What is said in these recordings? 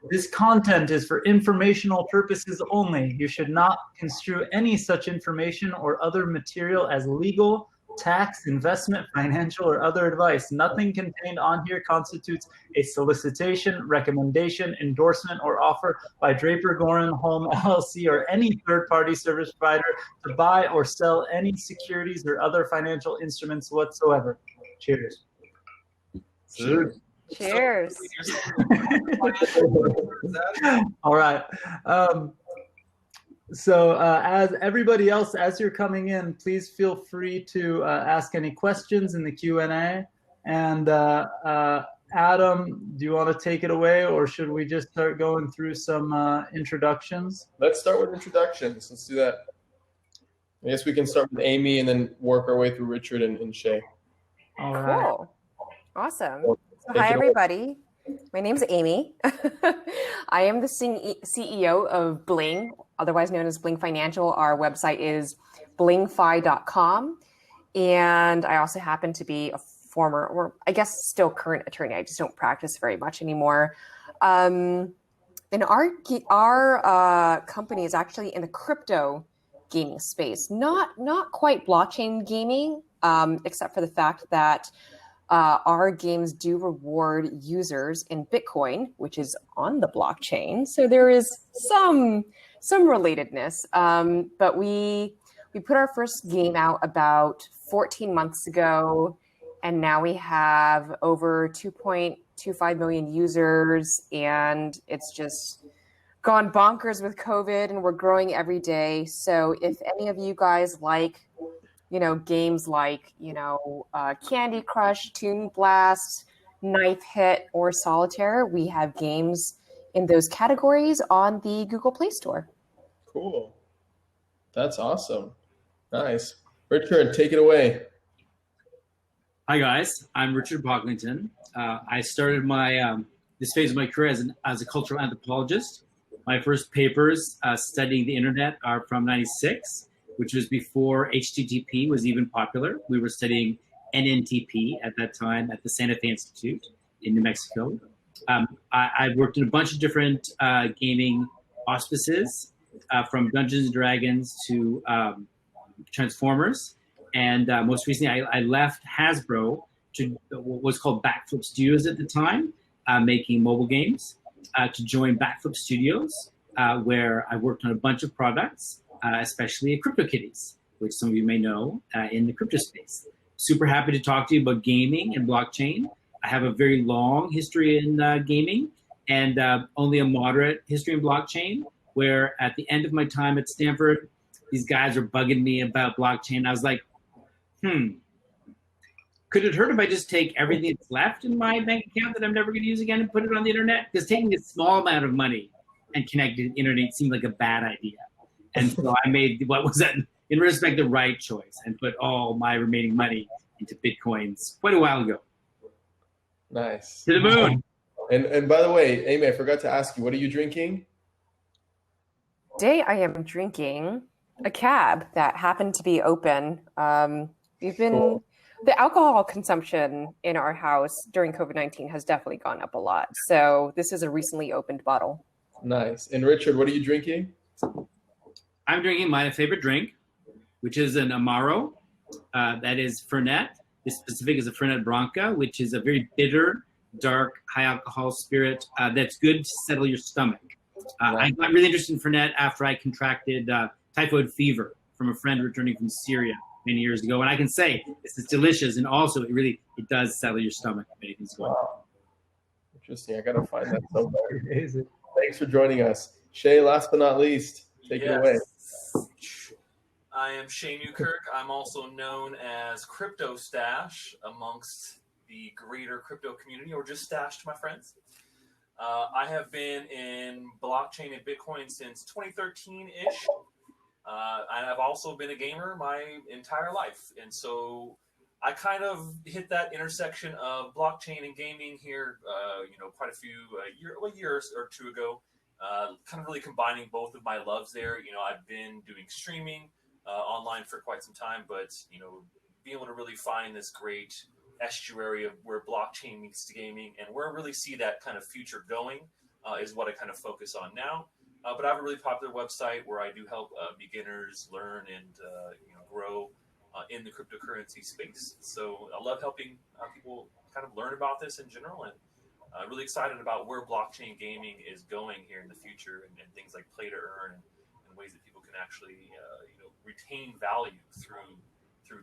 This content is for informational purposes only. You should not construe any such information or other material as legal, tax, investment, financial, or other advice. Nothing contained on here constitutes a solicitation, recommendation, endorsement, or offer by Draper, Goren, Holm, LLC, or any third-party service provider to buy or sell any securities or other financial instruments whatsoever. Cheers. Cheers. Cheers. All right. So as everybody else, as you're coming in, please feel free to ask any questions in the Q&A. And Adam, do you want to take it away, or should we just start going through some introductions? Let's start with introductions. Let's do that. I guess we can start with Amy and then work our way through Richard and Shea. All right. Cool. Awesome. So hi, everybody. My name is Amy. I am the CEO of Bling, otherwise known as Bling Financial. Our website is blingfi.com. And I also happen to be a former, or I guess still current attorney. I just don't practice very much anymore. And our company is actually in the crypto gaming space, not quite blockchain gaming, except for the fact that our games do reward users in Bitcoin, which is on the blockchain. So there is some relatedness. But we put our first game out about 14 months ago, and now we have over 2.25 million users, and it's just gone bonkers with COVID, and we're growing every day. So if any of you guys like games like, Candy Crush, Toon Blast, Knife Hit, or Solitaire, we have games in those categories on the Google Play Store. Cool. That's awesome. Nice. Richard, take it away. Hi, guys. I'm Richard Pocklington. I started my this phase of my career as a cultural anthropologist. My first papers studying the internet are from '96. Which was before HTTP was even popular. We were studying NNTP at that time at the Santa Fe Institute in New Mexico. I worked in a bunch of different gaming auspices, from Dungeons & Dragons to Transformers. And most recently, I left Hasbro to what was called Backflip Studios at the time, making mobile games, to join Backflip Studios, where I worked on a bunch of products, especially CryptoKitties, which some of you may know in the crypto space. Super happy to talk to you about gaming and blockchain. I have a very long history in gaming and only a moderate history in blockchain, where at the end of my time at Stanford, these guys were bugging me about blockchain. I was like, could it hurt if I just take everything that's left in my bank account that I'm never going to use again and put it on the internet? Because taking a small amount of money and connecting to the internet seemed like a bad idea. And so I made what was, in retrospect, the right choice and put all my remaining money into Bitcoins quite a while ago. Nice. To the moon. And by the way, Amy, I forgot to ask you, what are you drinking? Today I am drinking a cab that happened to be open. The alcohol consumption in our house during COVID-19 has definitely gone up a lot. So this is a recently opened bottle. Nice. And Richard, what are you drinking? I'm drinking my favorite drink, which is an Amaro. That is Fernet. This specific is a Fernet Branca, which is a very bitter, dark, high alcohol spirit that's good to settle your stomach. I got really interested in Fernet after I contracted typhoid fever from a friend returning from Syria many years ago. And I can say this is delicious, and also it does settle your stomach if anything's going on. Wow. Interesting. I got to find that somewhere. Thanks for joining us. Shea, last but not least, take it away. I am Shea Newkirk. I'm also known as Crypto Stache amongst the greater crypto community, or just Stache to my friends. I have been in blockchain and Bitcoin since 2013-ish. I've also been a gamer my entire life. And so I kind of hit that intersection of blockchain and gaming here, quite a year or two ago, kind of really combining both of my loves there. I've been doing streaming online for quite some time, but, being able to really find this great estuary of where blockchain meets to gaming and where I really see that kind of future going. is what I kind of focus on now. But I have a really popular website where I do help beginners learn and grow in the cryptocurrency space. So I love helping people kind of learn about this in general, and really excited about where blockchain gaming is going here in the future, and things like play to earn and ways that people can actually retain value through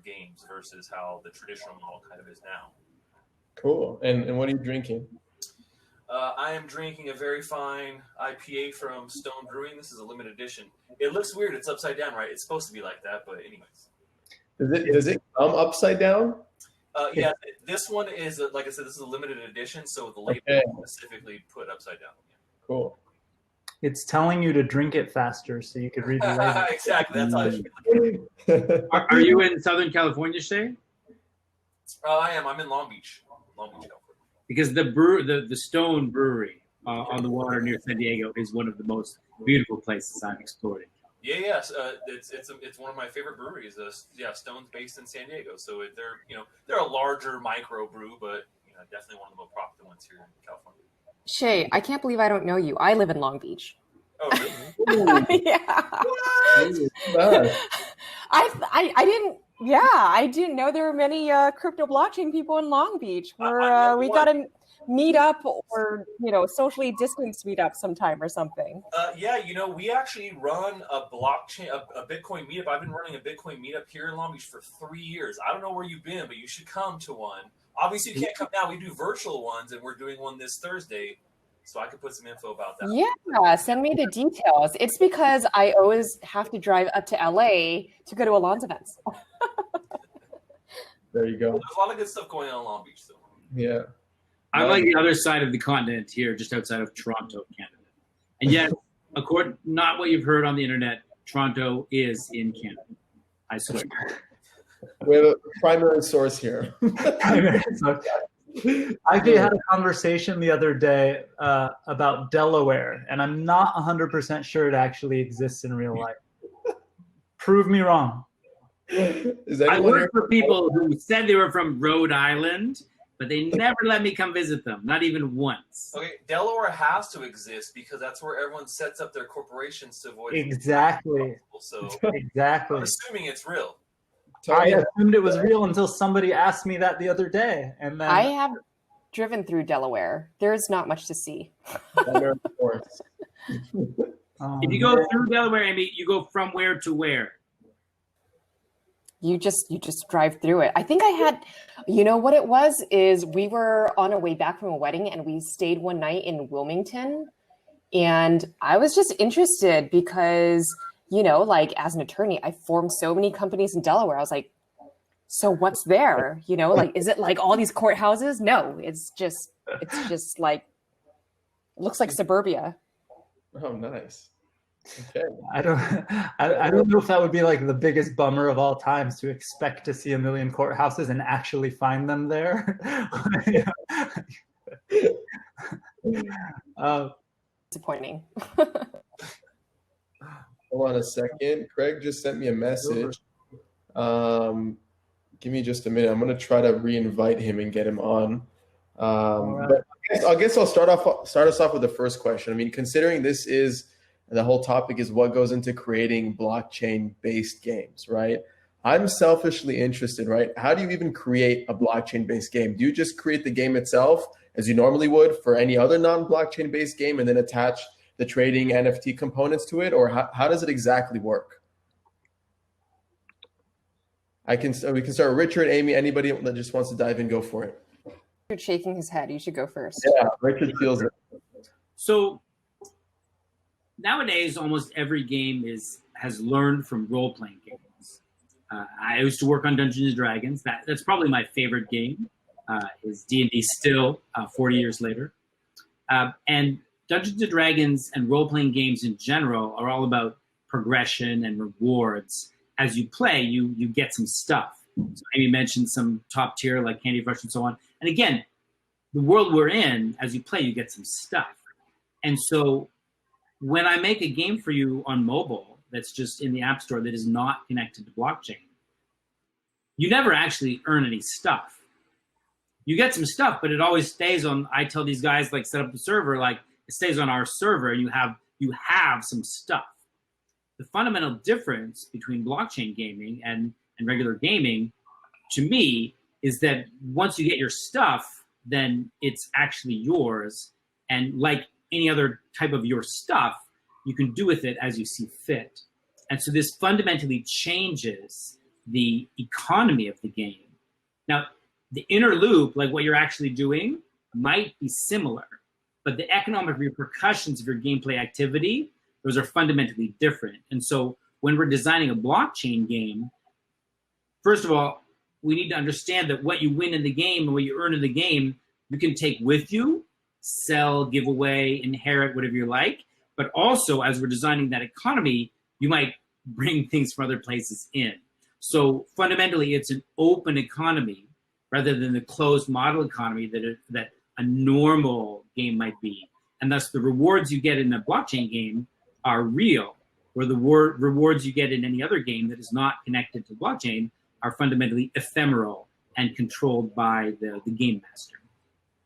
games versus how the traditional model kind of is now. Cool. And what are you drinking? I am drinking a very fine IPA from Stone Brewing. This is a limited edition. It looks weird. It's upside down, right? It's supposed to be like that, but anyways. Does it come upside down? Yeah, this one is, like I said, this is a limited edition, so the label is specifically put upside down. Yeah. Cool. It's telling you to drink it faster so you could read the label. Exactly. That's how I should be. Are you in Southern California, Shea? I am. I'm in Long Beach, California. Because the Stone Brewery on the water near San Diego is one of the most beautiful places I've explored. Yes, it's one of my favorite breweries. Stone's based in San Diego, so they're a larger micro brew, but definitely one of the most popular ones here in California. Shay, I can't believe I don't know you. I live in Long Beach. Oh, really? Yeah. I didn't know there were many crypto blockchain people in Long Beach. We got to meet up or socially distanced meet up sometime or something. We actually run a blockchain, a Bitcoin meetup. I've been running a Bitcoin meetup here in Long Beach for 3 years. I don't know where you've been, but you should come to one. Obviously, you can't come now. We do virtual ones, and we're doing one this Thursday. So I could put some info about that. Yeah, send me the details. It's because I always have to drive up to LA to go to Alon's events. There you go. There's a lot of good stuff going on in Long Beach, though. Yeah. I'm like the other side of the continent here, just outside of Toronto, Canada. And yet, not what you've heard on the internet, Toronto is in Canada. I swear. We have a primary source here. I actually had a conversation the other day about Delaware, and I'm not 100% sure it actually exists in real life. Prove me wrong. I worked for people who said they were from Rhode Island, but they never let me come visit them, not even once. Okay, Delaware has to exist because that's where everyone sets up their corporations to avoid exactly. So exactly. I'm assuming it's real. I assumed it was real until somebody asked me that the other day, and then I have driven through Delaware. There's not much to see. If you go through Delaware, Amy, you go from where to where? You just drive through it. I think I had, what it was is we were on our way back from a wedding and we stayed one night in Wilmington, and I was just interested because as an attorney, I formed so many companies in Delaware. I was like, so what's there? Is it like all these courthouses? No, it's just like, looks like suburbia. Oh, nice. Okay. I don't know if that would be like the biggest bummer of all times, to expect to see a million courthouses and actually find them there. Disappointing. Hold on a second. Craig just sent me a message. Give me just a minute. I'm going to try to re-invite him and get him on. Right. But I guess I'll start us off with the first question. I mean, considering the whole topic is what goes into creating blockchain-based games, right? I'm selfishly interested, right? How do you even create a blockchain-based game? Do you just create the game itself as you normally would for any other non-blockchain-based game and then attach the trading NFT components to it, or how does it exactly work? We can start with Richard, Amy, anybody that just wants to dive in, go for it. Richard's shaking his head. You should go first. Yeah, Richard feels it. So nowadays, almost every game has learned from role-playing games. I used to work on Dungeons and Dragons. That's probably my favorite game. Is D&D still 40 years later, and Dungeons & Dragons and role-playing games in general are all about progression and rewards. As you play, you get some stuff. So Amy mentioned some top tier like Candy Crush and so on. And again, the world we're in, as you play, you get some stuff. And so when I make a game for you on mobile that's just in the App Store that is not connected to blockchain, you never actually earn any stuff. You get some stuff, but it always stays on. I tell these guys, like, set up the server, like, it stays on our server, and you have some stuff. The fundamental difference between blockchain gaming and regular gaming, to me, is that once you get your stuff, then it's actually yours. And like any other type of your stuff, you can do with it as you see fit. And so this fundamentally changes the economy of the game. Now, the inner loop, like what you're actually doing, might be similar, but the economic repercussions of your gameplay activity, those are fundamentally different. And so when we're designing a blockchain game, first of all, we need to understand that what you win in the game and what you earn in the game, you can take with you, sell, give away, inherit, whatever you like. But also, as we're designing that economy, you might bring things from other places in. So fundamentally, it's an open economy rather than the closed model economy that a normal game might be. And thus, the rewards you get in a blockchain game are real, where the rewards you get in any other game that is not connected to blockchain are fundamentally ephemeral and controlled by the game master.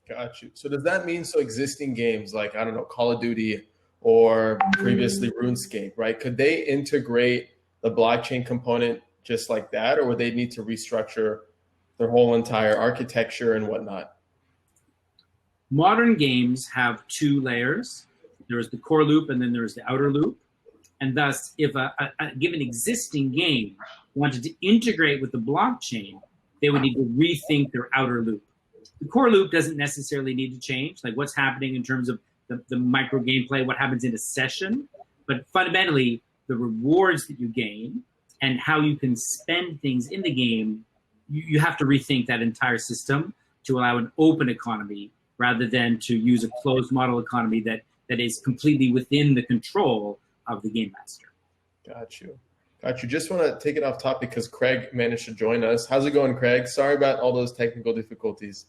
Got you. So does that mean existing games like, I don't know, Call of Duty or previously RuneScape, right? Could they integrate the blockchain component just like that, or would they need to restructure their whole entire architecture and whatnot? Modern games have two layers. There's the core loop and then there's the outer loop. And thus, if a given existing game wanted to integrate with the blockchain, they would need to rethink their outer loop. The core loop doesn't necessarily need to change, like what's happening in terms of the micro gameplay, what happens in a session. But fundamentally, the rewards that you gain and how you can spend things in the game, you have to rethink that entire system to allow an open economy rather than to use a closed model economy that is completely within the control of the game master. Got you. Just want to take it off topic because Craig managed to join us. How's it going, Craig? Sorry about all those technical difficulties.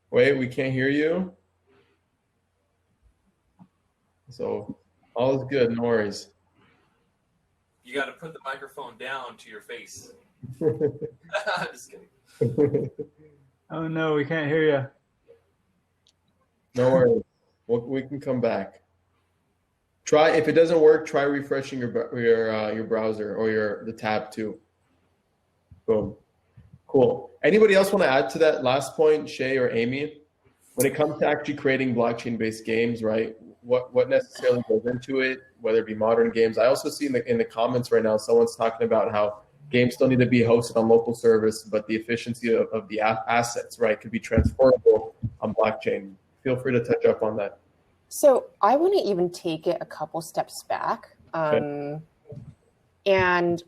Wait, we can't hear you. So all is good, no worries. You got to put the microphone down to your face. Just kidding. Oh no, we can't hear you. No worries. We can come back. Try, if it doesn't work, try refreshing your browser or the tab too. Boom. Cool. Anybody else want to add to that last point, Shea or Amy? When it comes to actually creating blockchain-based games, right? What necessarily goes into it, whether it be modern games. I also see in the comments right now, someone's talking about how games still need to be hosted on local service, but the efficiency of the assets, right, could be transferable on blockchain. Feel free to touch up on that. So I want to even take it a couple steps back and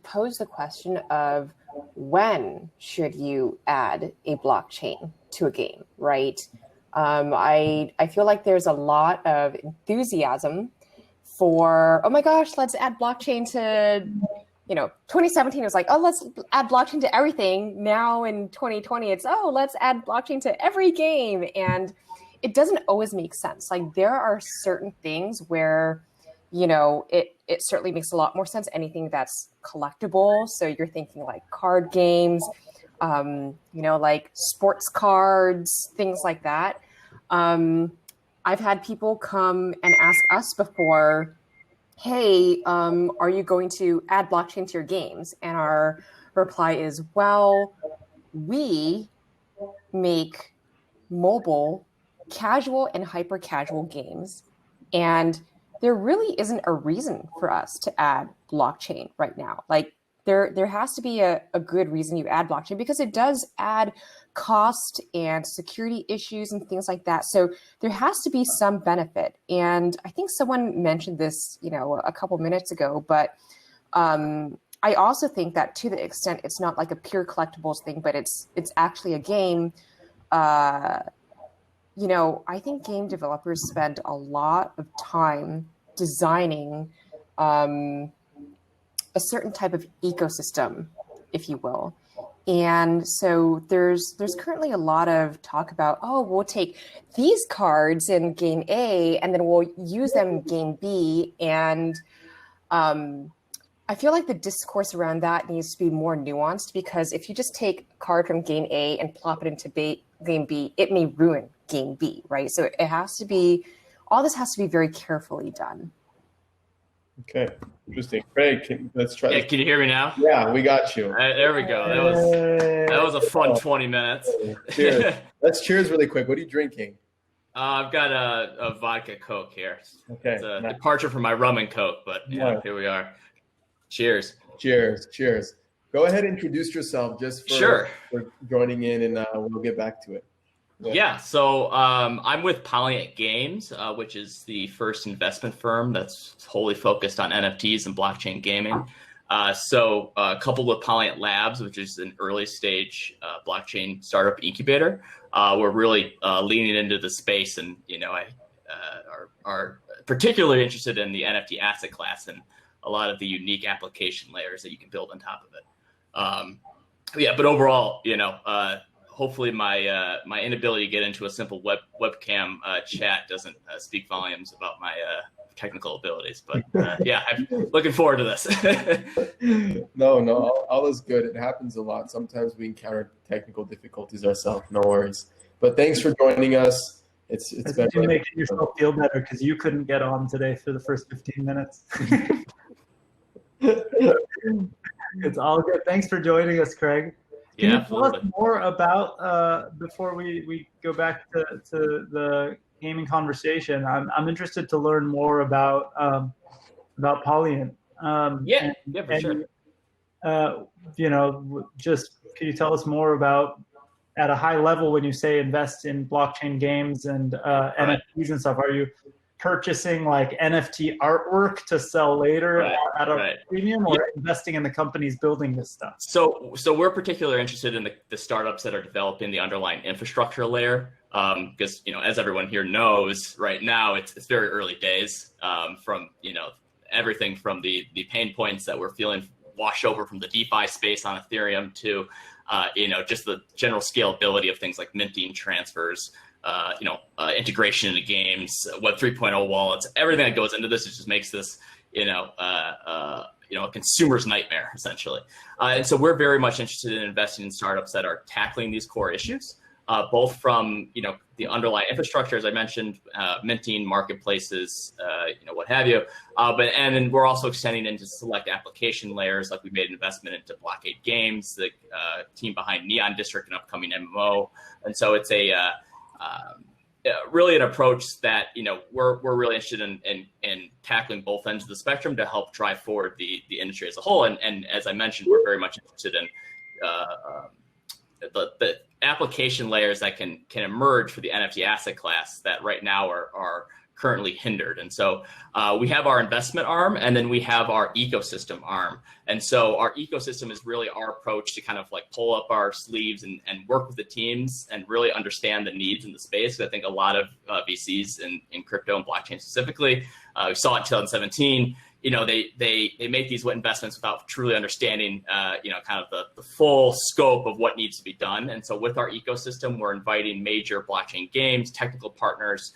pose the question of when should you add a blockchain to a game, right? I feel like there's a lot of enthusiasm for, oh my gosh, let's add blockchain to, 2017 was like, oh, let's add blockchain to everything. Now in 2020, it's, oh, let's add blockchain to every game. And it doesn't always make sense. Like there are certain things where, it certainly makes a lot more sense. Anything that's collectible. So you're thinking like card games, like sports cards, things like that. I've had people come and ask us before, hey, are you going to add blockchain to your games? And our reply is, well, we make mobile casual and hyper casual games. And there really isn't a reason for us to add blockchain right now. Like there has to be a good reason you add blockchain because it does add cost and security issues and things like that. So there has to be some benefit. And I think someone mentioned this, a couple minutes ago, but I also think that to the extent it's not like a pure collectibles thing, but it's actually a game, I think game developers spend a lot of time designing a certain type of ecosystem, if you will. And so there's currently a lot of talk about, oh, we'll take these cards in game A and then we'll use them in game B. And I feel like the discourse around that needs to be more nuanced because if you just take a card from game A and plop it into game B, it may ruin game B, right? So it has to be, all this has to be very carefully done. Okay, interesting. Craig, let's try. Yeah, can you hear me now? Yeah, we got you. There we go. That was a fun 20 minutes. Cheers. Let's cheers really quick. What are you drinking? I've got a vodka Coke here. Okay. It's a departure from my rum and Coke, but yeah, here we are. Cheers. Cheers. Cheers. Go ahead and introduce yourself just for joining in, and we'll get back to it. Yeah, so I'm with Polyient Games, which is the first investment firm that's wholly focused on NFTs and blockchain gaming. Coupled with Polyient Labs, which is an early stage blockchain startup incubator, we're really leaning into the space, and are particularly interested in the NFT asset class and a lot of the unique application layers that you can build on top of it. But overall, hopefully my inability to get into a simple webcam chat doesn't speak volumes about my technical abilities. But I'm looking forward to this. No, all is good. It happens a lot. Sometimes we encounter technical difficulties ourselves. No worries. But thanks for joining us. It's been you making yourself feel better because you couldn't get on today for the first 15 minutes. It's all good. Thanks for joining us, Craig. Can you tell us more about, before we go back to the gaming conversation, I'm interested to learn more about Polyient. For sure. Just could you tell us more about, at a high level, when you say invest in blockchain games and NFTs and stuff, are you purchasing like NFT artwork to sell later at a premium, or investing in the companies building this stuff? So we're particularly interested in the startups that are developing the underlying infrastructure layer, because as everyone here knows, right now it's very early days. From everything from the pain points that we're feeling wash over from the DeFi space on Ethereum to just the general scalability of things like minting, transfers, integration into games, Web 3.0 wallets, everything that goes into this. It just makes this, a consumer's nightmare, essentially. And so we're very much interested in investing in startups that are tackling these core issues, both from, the underlying infrastructure, as I mentioned, minting, marketplaces, what have you. And then we're also extending into select application layers, like we made an investment into Blockade Games, the team behind Neon District, an upcoming MMO. And so it's really an approach that we're really interested in tackling both ends of the spectrum to help drive forward the industry as a whole. And as I mentioned, we're very much interested in the application layers that can emerge for the NFT asset class that right now are currently hindered. And so we have our investment arm, and then we have our ecosystem arm. And so our ecosystem is really our approach to kind of like pull up our sleeves and work with the teams and really understand the needs in the space. I think a lot of VCs in crypto and blockchain specifically, we saw it in 2017, they make these investments without truly understanding, kind of the full scope of what needs to be done. And so with our ecosystem, we're inviting major blockchain games, technical partners,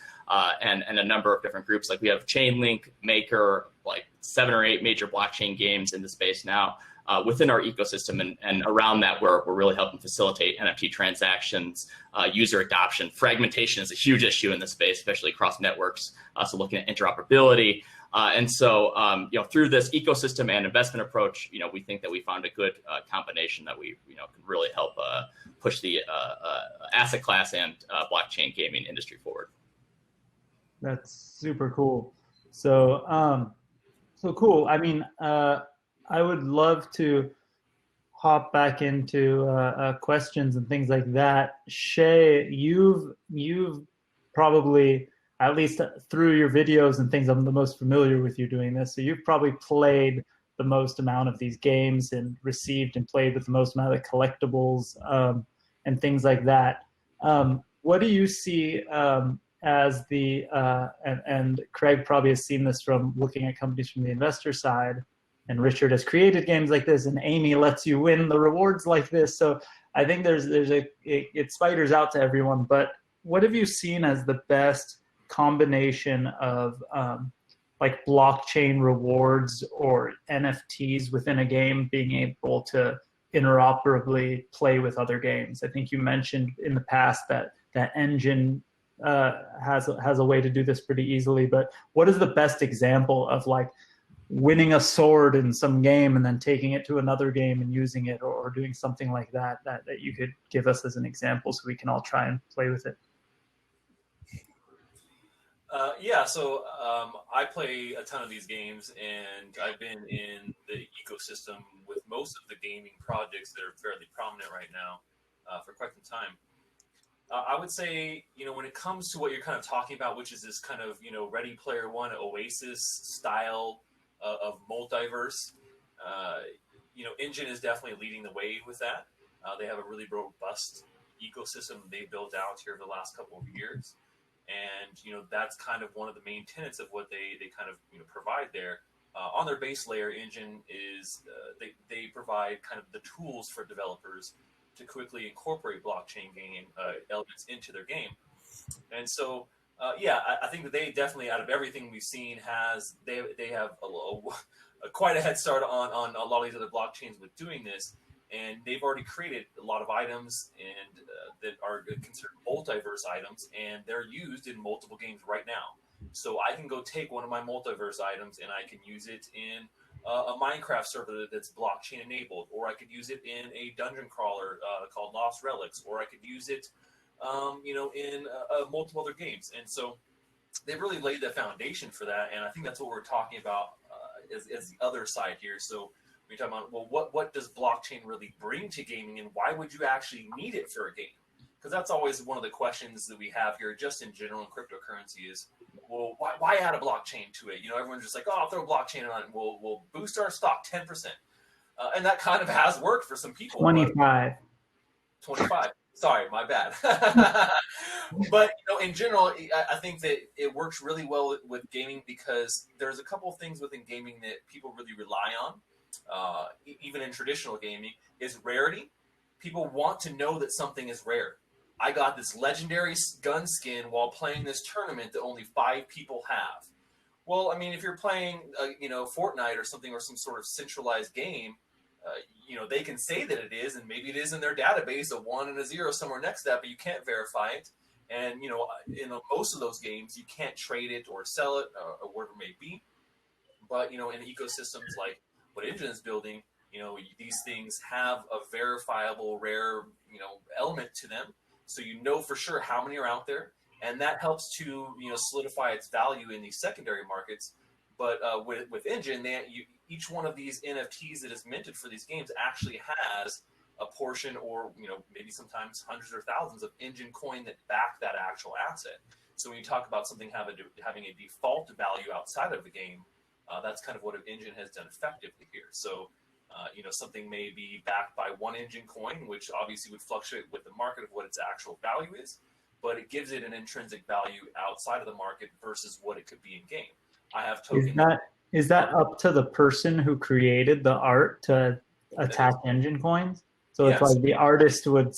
and a number of different groups. Like we have Chainlink, Maker, like 7 or 8 major blockchain games in the space now within our ecosystem. And around that, we're really helping facilitate NFT transactions, user adoption. Fragmentation is a huge issue in this space, especially across networks. So looking at interoperability. And so, through this ecosystem and investment approach, we think that we found a good combination that we, can really help push the asset class and blockchain gaming industry forward. That's super cool. So, cool. I mean, I would love to hop back into questions and things like that. Shea, you've probably, at least through your videos and things, I'm the most familiar with you doing this. So you've probably played the most amount of these games and received and played with the most amount of collectibles and things like that. What do you see as the, and Craig probably has seen this from looking at companies from the investor side, and Richard has created games like this, and Amy lets you win the rewards like this. So I think it spiders out to everyone. But what have you seen as the best combination of like blockchain rewards or NFTs within a game being able to interoperably play with other games. I think you mentioned in the past that engine has a way to do this pretty easily. But what is the best example of like winning a sword in some game and then taking it to another game and using it, or doing something like that you could give us as an example so we can all try and play with it? So I play a ton of these games, and I've been in the ecosystem with most of the gaming projects that are fairly prominent right now for quite some time. I would say, when it comes to what you're kind of talking about, which is this kind of, Ready Player One Oasis style of multiverse, Engine is definitely leading the way with that. They have a really robust ecosystem they built out here over the last couple of years. And, that's kind of one of the main tenets of what they kind of, provide there. On their base layer, Engine is, they provide kind of the tools for developers to quickly incorporate blockchain game elements into their game. And so, I think that they definitely, out of everything we've seen, they have quite a head start on a lot of these other blockchains with doing this. And they've already created a lot of items and that are considered multiverse items, and they're used in multiple games right now. So I can go take one of my multiverse items and I can use it in a Minecraft server that's blockchain enabled, or I could use it in a dungeon crawler called Lost Relics, or I could use it, in multiple other games. And so they've really laid the foundation for that, and I think that's what we're talking about as the other side here. So we're talking about, well, what does blockchain really bring to gaming, and why would you actually need it for a game? Because that's always one of the questions that we have here, just in general in cryptocurrency, is, well, why add a blockchain to it? Everyone's just like, oh, I'll throw a blockchain on it, and we'll boost our stock 10%. And that kind of has worked for some people. 25. Sorry, my bad. But, in general, I think that it works really well with gaming, because there's a couple of things within gaming that people really rely on. Even in traditional gaming, is rarity. People want to know that something is rare. I got this legendary gun skin while playing this tournament that only 5 people have. Well, I mean, if you're playing, Fortnite or something, or some sort of centralized game, they can say that it is, and maybe it is in their database, a 1 and a 0 somewhere next to that, but you can't verify it. And, in most of those games, you can't trade it or sell it or whatever it may be. But, in ecosystems like what Engine is building, these things have a verifiable, rare, element to them. So for sure how many are out there. And that helps to, solidify its value in these secondary markets. But with Engine, each one of these NFTs that is minted for these games actually has a portion, or, maybe sometimes hundreds or thousands of Engine coin that back that actual asset. So when you talk about something having a default value outside of the game, that's kind of what Engine has done effectively here. So, something may be backed by 1 Engine coin, which obviously would fluctuate with the market of what its actual value is, but it gives it an intrinsic value outside of the market versus what it could be in game. I have tokens. Is that up to the person who created the art to attach Engine coins? So it's like the artist would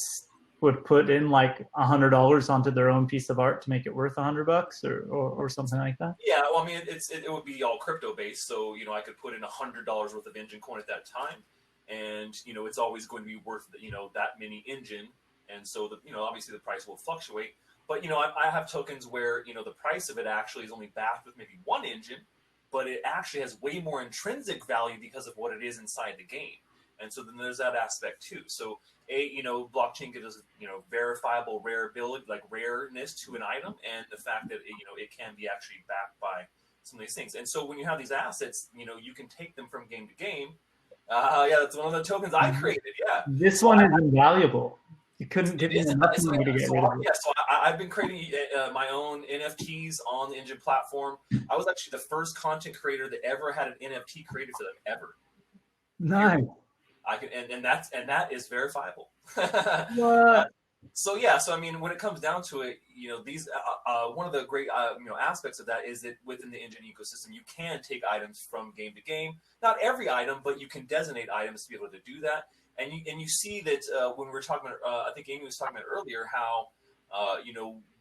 put in like $100 onto their own piece of art to make it worth $100 or something like that? Yeah, well, I mean, it would be all crypto based. So, I could put in $100 worth of Engine coin at that time, and, it's always going to be worth, that many Engine. And so, obviously the price will fluctuate. But, I have tokens where, the price of it actually is only backed with maybe 1 Engine, but it actually has way more intrinsic value because of what it is inside the game. And so then there's that aspect too. So blockchain gives us, verifiable rareability, like rareness to an item, and the fact that it can be actually backed by some of these things. And so when you have these assets, you can take them from game to game. That's one of the tokens I created. Yeah. This one is invaluable. You couldn't give me enough money to get rid of it. Yeah, so I've been creating my own NFTs on the Engine platform. I was actually the first content creator that ever had an NFT created for them ever. Nice. And that is verifiable. What? So I mean, when it comes down to it, these one of the great aspects of that is that within the Engine ecosystem, you can take items from game to game. Not every item, but you can designate items to be able to do that. And you see that when we were talking about, I think Amy was talking about earlier, how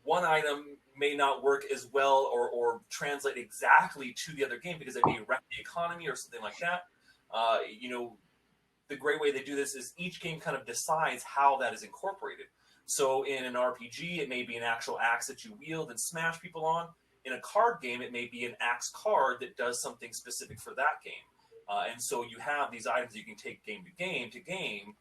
one item may not work as well or translate exactly to the other game because it may wreck the economy or something like that. the great way they do this is each game kind of decides how that is incorporated. So in an RPG, it may be an actual axe that you wield and smash people on. In a card game, it may be an axe card that does something specific for that game. And so you have these items you can take game to game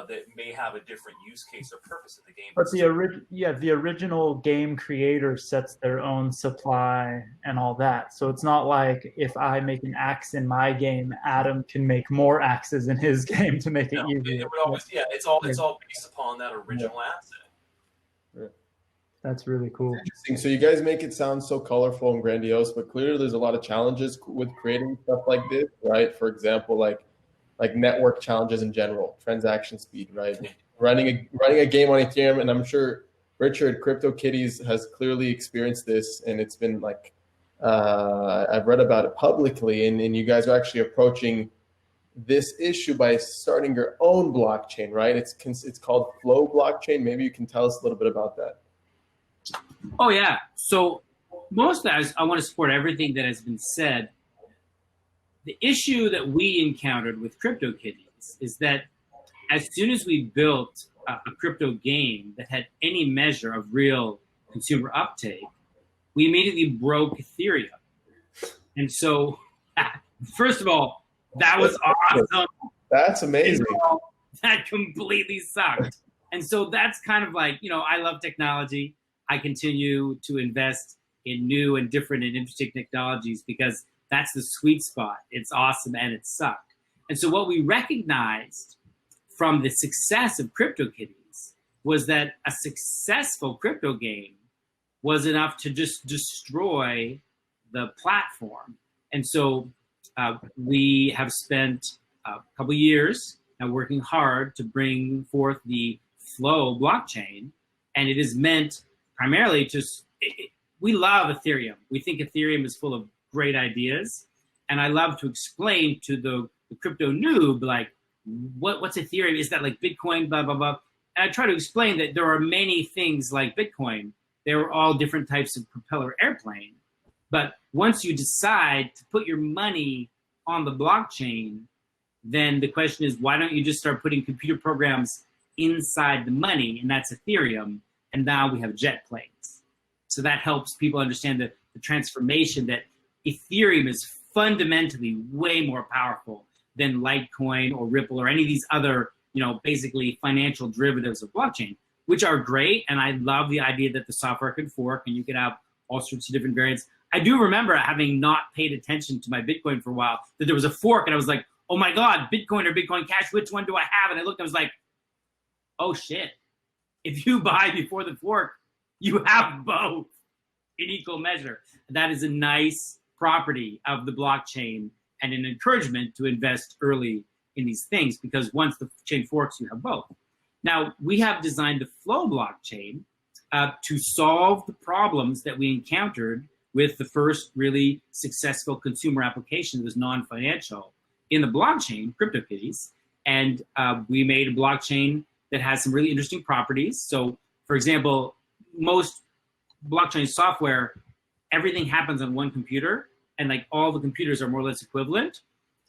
that may have a different use case or purpose of the game. But the original game creator sets their own supply and all that. So it's not like if I make an axe in my game, Adam can make more axes in his game to make it easier. It would always, it's all based upon that original asset. That's really cool. Interesting. So you guys make it sound so colorful and grandiose, but clearly there's a lot of challenges with creating stuff like this, right? For example, like network challenges in general, transaction speed, right? Running a game on Ethereum, and I'm sure Richard, CryptoKitties has clearly experienced this, and it's been like I've read about it publicly, and you guys are actually approaching this issue by starting your own blockchain, right? It's called Flow Blockchain. Maybe you can tell us a little bit about that. Oh yeah. So most of that, I want to support everything that has been said. The issue that we encountered with CryptoKitties is that as soon as we built a crypto game that had any measure of real consumer uptake, we immediately broke Ethereum. And so, first of all, that was awesome. That's amazing. That completely sucked. And so that's kind of like, I love technology. I continue to invest in new and different and interesting technologies because that's the sweet spot. It's awesome and it sucked. And so what we recognized from the success of CryptoKitties was that a successful crypto game was enough to just destroy the platform. And so we have spent a couple years now working hard to bring forth the Flow blockchain, and it is meant primarily we love Ethereum. We think Ethereum is full of great ideas. And I love to explain to the crypto noob, like, what's Ethereum? Is that like Bitcoin, blah, blah, blah. And I try to explain that there are many things like Bitcoin. They're all different types of propeller airplane. But once you decide to put your money on the blockchain, then the question is, why don't you just start putting computer programs inside the money? And that's Ethereum. And now we have jet planes. So that helps people understand the transformation that Ethereum is fundamentally way more powerful than Litecoin or Ripple or any of these other, basically financial derivatives of blockchain, which are great. And I love the idea that the software can fork and you can have all sorts of different variants. I do remember having not paid attention to my Bitcoin for a while, that there was a fork and I was like, oh my God, Bitcoin or Bitcoin Cash, which one do I have? And I looked and I was like, oh shit. If you buy before the fork, you have both in equal measure. That is a nice property of the blockchain and an encouragement to invest early in these things, because once the chain forks, you have both. Now, we have designed the Flow blockchain to solve the problems that we encountered with the first really successful consumer application that was non-financial in the blockchain, CryptoKitties. And we made a blockchain that has some really interesting properties. So, for example, most blockchain software, everything happens on one computer, and like all the computers are more or less equivalent.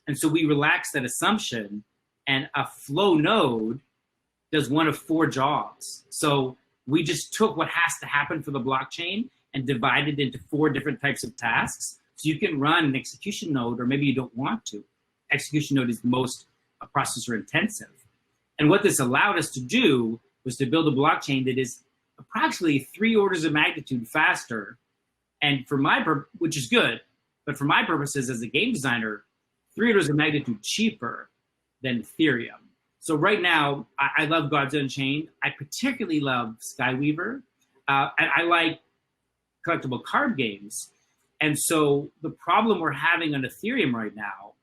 And so we relax that assumption, and a Flow node does one of 4 jobs. So we just took what has to happen for the blockchain and divided it into 4 different types of tasks. So you can run an execution node, or maybe you don't want to. Execution node is the most processor intensive. And what this allowed us to do was to build a blockchain that is approximately 3 orders of magnitude faster. And for my which is good, but for my purposes as a game designer, 3 orders of magnitude cheaper than Ethereum. So right now, I love Gods Unchained. I particularly love Skyweaver. And I like collectible card games. And so the problem we're having on Ethereum right now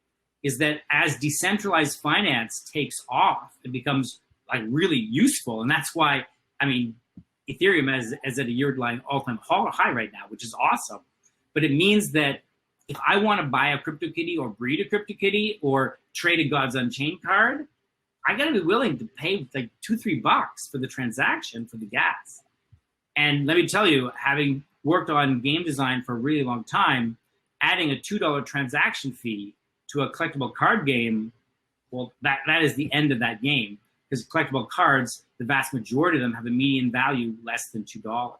is that as decentralized finance takes off, it becomes like really useful. And that's why, Ethereum is at a year-long all-time high right now, which is awesome. But it means that if I want to buy a CryptoKitty or breed a CryptoKitty or trade a Gods Unchained card, I got to be willing to pay like $2-3 for the transaction for the gas. And let me tell you, having worked on game design for a really long time, adding a $2 transaction fee to a collectible card game Well, that is the end of that game, because collectible cards, the vast majority of them have a median value less than $2.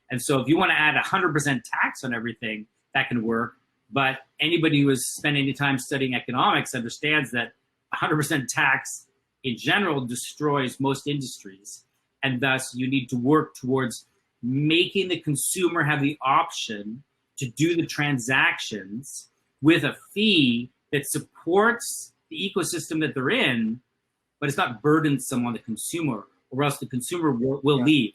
And so if you want to add 100% tax on everything, that can work. But anybody who has spent any time studying economics understands that 100% tax in general destroys most industries. And thus you need to work towards making the consumer have the option to do the transactions with a fee that supports the ecosystem that they're in, but it's not burdensome on the consumer, or else the consumer will leave.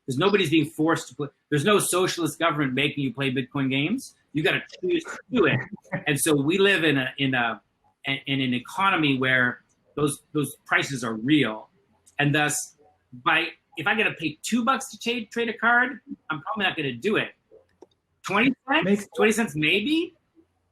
Because nobody's being forced to play. There's no socialist government making you play Bitcoin games. You got to choose to do it. And so we live in an economy where those prices are real, and thus if I got to pay $2 to trade a card, I'm probably not going to do it. 20 cents, 20 cents maybe,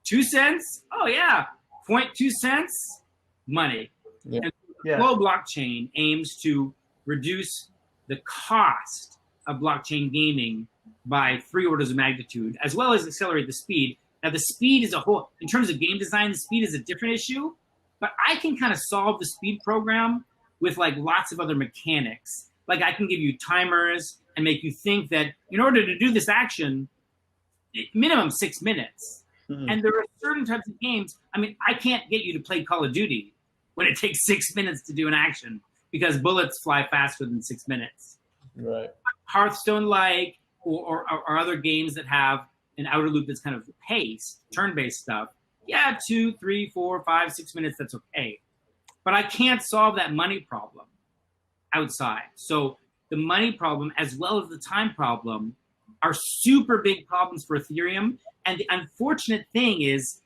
2 cents. Oh yeah, 0.2 cents, money. Yeah. And the Flow blockchain aims to reduce the cost of blockchain gaming by 3 orders of magnitude, as well as accelerate the speed. Now the speed is in terms of game design, the speed is a different issue, but I can kind of solve the speed program with like lots of other mechanics. Like I can give you timers and make you think that in order to do this action, minimum 6 minutes. Mm-hmm. And there are certain types of games. I mean, I can't get you to play Call of Duty when it takes 6 minutes to do an action, because bullets fly faster than 6 minutes. Right. Hearthstone-like or other games that have an outer loop that's kind of paced, turn-based stuff. Yeah, 2, 3, 4, 5, 6 minutes, that's okay. But I can't solve that money problem outside. So the money problem, as well as the time problem, are super big problems for Ethereum. And the unfortunate thing is,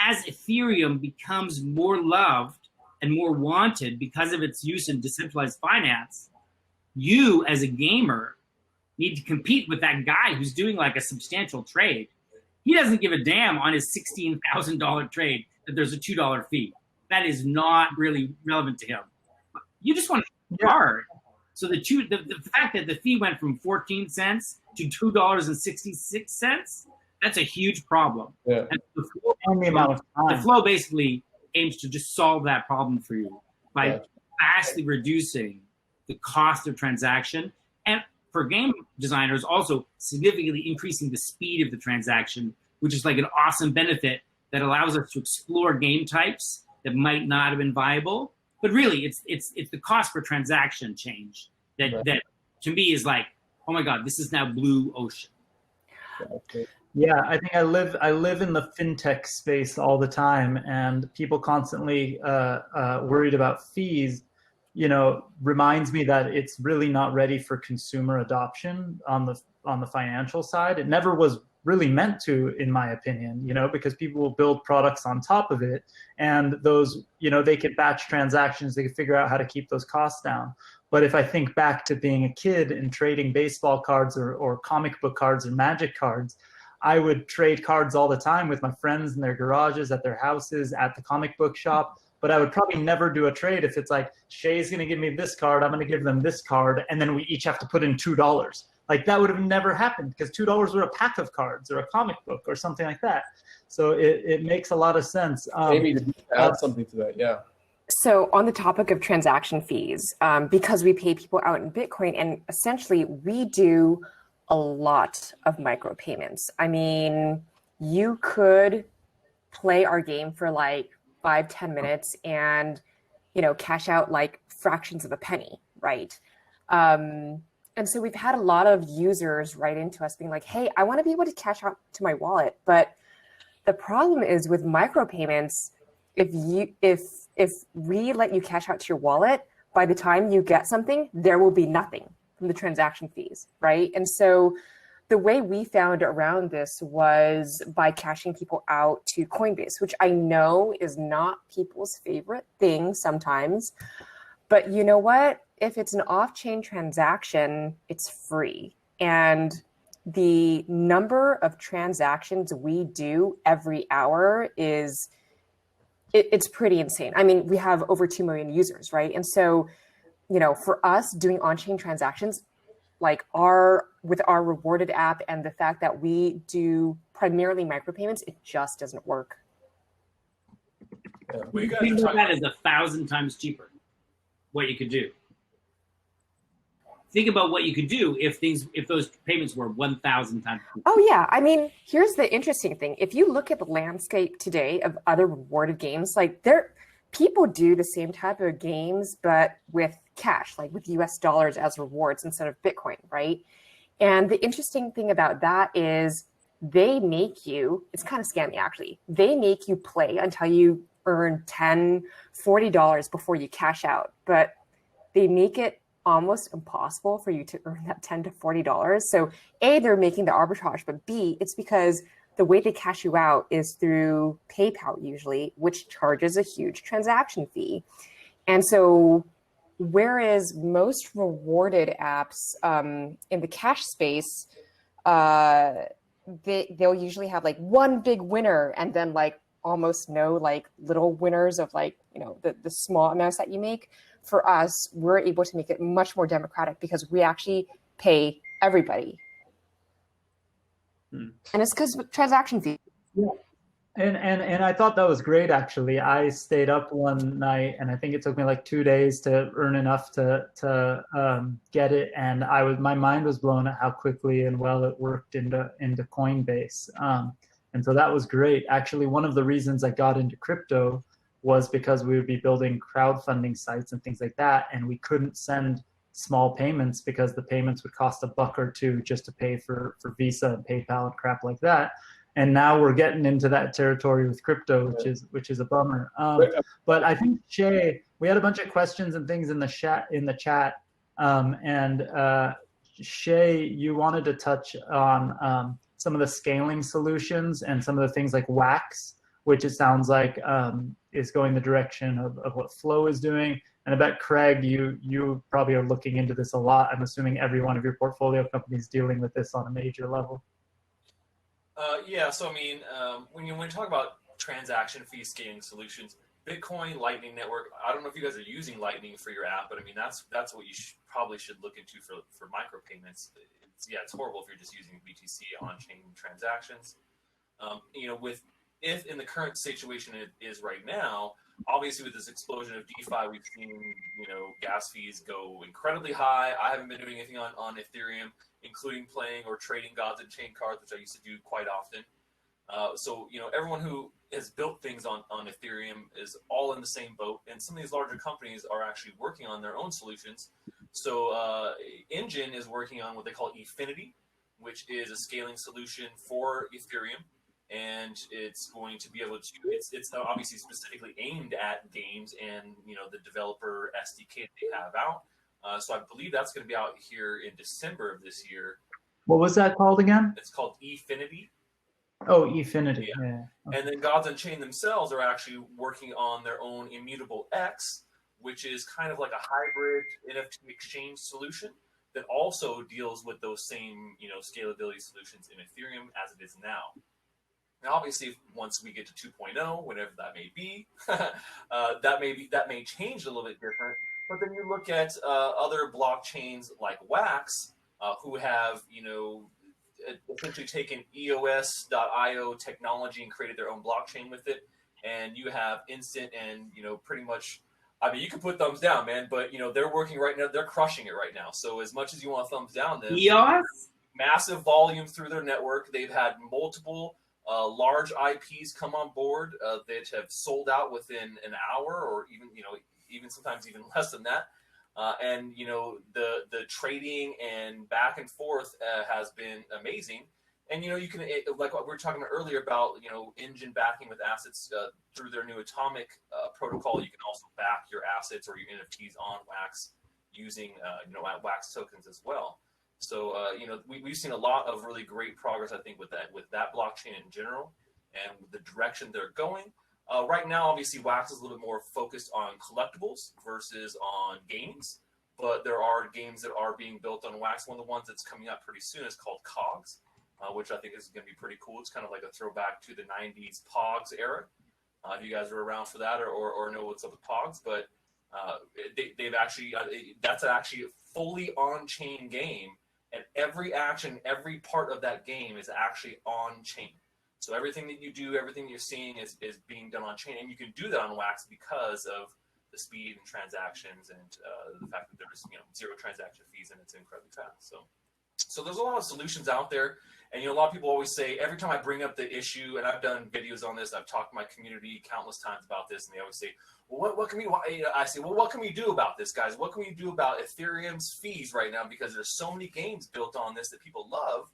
as Ethereum becomes more loved and more wanted because of its use in decentralized finance, you as a gamer need to compete with that guy who's doing like a substantial trade. He doesn't give a damn on his $16,000 trade that there's a $2 fee. That is not really relevant to him. You just want to card. So the fact that the fee went from 14 cents to $2.66, that's a huge problem. Yeah. And the flow basically aims to just solve that problem for you by vastly reducing the cost of transaction, and for game designers also significantly increasing the speed of the transaction, which is like an awesome benefit that allows us to explore game types that might not have been viable. But really, it's the cost per transaction change that to me is like, oh my God, this is now blue ocean. Yeah, I think I live in the fintech space all the time, and people constantly worried about fees. Reminds me that it's really not ready for consumer adoption on the financial side. It never was really meant to, in my opinion, because people will build products on top of it, and those, they could batch transactions, they could figure out how to keep those costs down. But if I think back to being a kid and trading baseball cards or comic book cards or magic cards, I would trade cards all the time with my friends in their garages, at their houses, at the comic book shop. But I would probably never do a trade if it's like, Shea's going to give me this card, I'm going to give them this card, and then we each have to put in $2. Like that would have never happened, because $2 were a pack of cards or a comic book or something like that. So it makes a lot of sense. Maybe to add something to that, yeah. So on the topic of transaction fees, because we pay people out in Bitcoin, and essentially we do a lot of micropayments. I mean, you could play our game for like 5-10 minutes and, cash out like fractions of a penny, right? And so we've had a lot of users write into us being like, hey, I want to be able to cash out to my wallet. But the problem is with micropayments, if we let you cash out to your wallet, by the time you get something, there will be nothing from the transaction fees, right? And so the way we found around this was by cashing people out to Coinbase, which I know is not people's favorite thing sometimes. But you know what? If it's an off-chain transaction, it's free. And the number of transactions we do every hour it's pretty insane. I mean, we have over 2 million users, right? And so, for us doing on-chain transactions, like with our rewarded app and the fact that we do primarily micropayments, it just doesn't work. Well, you guys Think are about talking that as 1,000 times cheaper. What you could do. Think about what you could do if those payments were 1,000 times cheaper. Oh yeah, I mean, here's the interesting thing. If you look at the landscape today of other rewarded games, like people do the same type of games, but with cash, like with US dollars as rewards instead of Bitcoin, right? And the interesting thing about that is they make you, it's kind of scammy actually, they make you play until you earn $10, $40 before you cash out. But they make it almost impossible for you to earn that $10 to $40. So A, they're making the arbitrage, but B, it's because the way they cash you out is through PayPal usually, which charges a huge transaction fee. And so whereas most rewarded apps in the cash space, they'll usually have like one big winner and then like almost no like little winners of like, you know, the small amounts that you make. For us, we're able to make it much more democratic because we actually pay everybody. And it's because of transaction fees. Yeah. And I thought that was great, actually. I stayed up one night, and I think it took me like 2 days to earn enough to get it. And my mind was blown at how quickly and well it worked into Coinbase. And so that was great. Actually, one of the reasons I got into crypto was because we would be building crowdfunding sites and things like that, and we couldn't send small payments because the payments would cost $1 or $2 just to pay for Visa and PayPal and crap like that. And now we're getting into that territory with crypto, which is a bummer. But I think Shea, we had a bunch of questions and things in the chat, and Shea, you wanted to touch on some of the scaling solutions and some of the things like Wax, which it sounds like is going the direction of what Flow is doing. And I bet, Craig, you probably are looking into this a lot. I'm assuming every one of your portfolio companies dealing with this on a major level. Yeah, so I mean, when you talk about transaction fee scaling solutions, Bitcoin Lightning Network, I don't know if you guys are using Lightning for your app, but I mean, that's what you probably should look into for micropayments. It's horrible if you're just using BTC on-chain transactions. If in the current situation it is right now, obviously with this explosion of DeFi, we've seen, gas fees go incredibly high. I haven't been doing anything on Ethereum, including playing or trading Gods and Chain cards, which I used to do quite often. So everyone who has built things on Ethereum is all in the same boat, and some of these larger companies are actually working on their own solutions. So Engine is working on what they call Efinity, which is a scaling solution for Ethereum. And it's going to be able to, it's obviously specifically aimed at games and, the developer SDK that they have out. So I believe that's going to be out here in December of this year. What was that called again? It's called Efinity. Oh, Efinity. Yeah. Okay. And then Gods on Chain themselves are actually working on their own Immutable X, which is kind of like a hybrid NFT exchange solution that also deals with those same, scalability solutions in Ethereum as it is now. Now, obviously, once we get to 2.0, whatever that may be, that may change a little bit different. But then you look at other blockchains like Wax, who have essentially taken EOS.io technology and created their own blockchain with it. And you have Instant and pretty much. I mean, you can put thumbs down, man, but they're working right now. They're crushing it right now. So as much as you want thumbs down, them EOS, massive volume through their network. They've had multiple. Large IPs come on board that have sold out within an hour, or even sometimes even less than that. And the trading and back and forth has been amazing. And you can, like what we were talking about earlier about Engine backing with assets through their new Atomic protocol. You can also back your assets or your NFTs on Wax using Wax tokens as well. So, we've seen a lot of really great progress, I think, with that blockchain in general and the direction they're going. Right now, obviously, Wax is a little bit more focused on collectibles versus on games, but there are games that are being built on Wax. One of the ones that's coming out pretty soon is called Cogs, which I think is going to be pretty cool. It's kind of like a throwback to the 90s Pogs era. If you guys are around for that or know what's up with Pogs, but they've actually, that's actually a fully on-chain game. And every action, every part of that game is actually on chain. So everything that you do, everything you're seeing is being done on chain, and you can do that on Wax because of the speed and transactions and the fact that there's zero transaction fees and it's incredibly fast. So there's a lot of solutions out there, and a lot of people always say, every time I bring up the issue, and I've done videos on this, I've talked to my community countless times about this, and they always say, well, what can we? I say, well, what can we do about this, guys? What can we do about Ethereum's fees right now? Because there's so many games built on this that people love.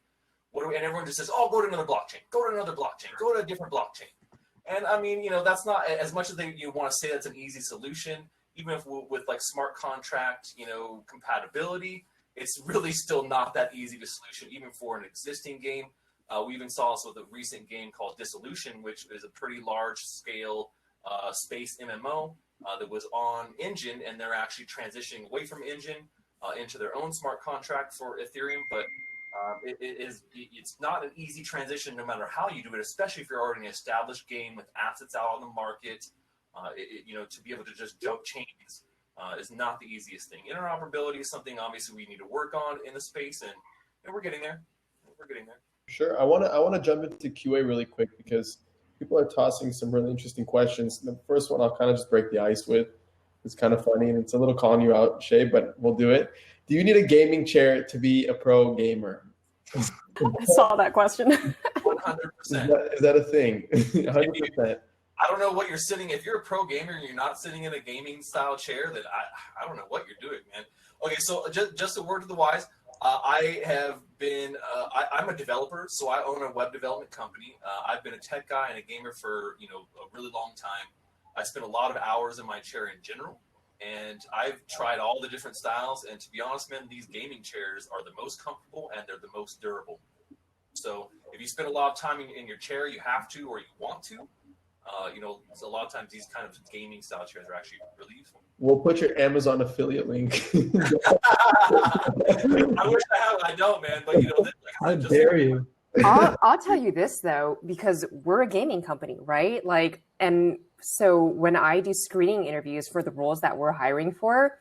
And everyone just says, oh, go to another blockchain, go to another blockchain, go to a different blockchain. And I mean, that's not as much as you want to say that's an easy solution. Even if with like smart contract, compatibility, it's really still not that easy to solution, even for an existing game. We even saw this with a recent game called Dissolution, which is a pretty large scale space MMO that was on Engine, and they're actually transitioning away from Engine into their own smart contract for Ethereum. But it's not an easy transition no matter how you do it, especially if you're already an established game with assets out on the market. To be able to just jump chains is not the easiest thing. Interoperability is something obviously we need to work on in the space, and we're getting there. We're getting there. Sure. I want to jump into QA really quick because people are tossing some really interesting questions. The first one I'll kind of just break the ice with. It's kind of funny and it's a little calling you out, Shea, but we'll do it. Do you need a gaming chair to be a pro gamer? I saw that question. 100%. Is that a thing? 100%. I don't know what you're sitting. If you're a pro gamer and you're not sitting in a gaming style chair, then I don't know what you're doing, man. Okay, so just a word to the wise. I have been. I'm a developer, so I own a web development company. I've been a tech guy and a gamer for a really long time. I spend a lot of hours in my chair in general, and I've tried all the different styles. And to be honest, man, these gaming chairs are the most comfortable and they're the most durable. So if you spend a lot of time in your chair, you have to or you want to. So a lot of times these kind of gaming style chairs are actually really useful. We'll put your Amazon affiliate link. I wish I had. I don't, man. But how dare you? I'll tell you this though, because we're a gaming company, right? And so when I do screening interviews for the roles that we're hiring for,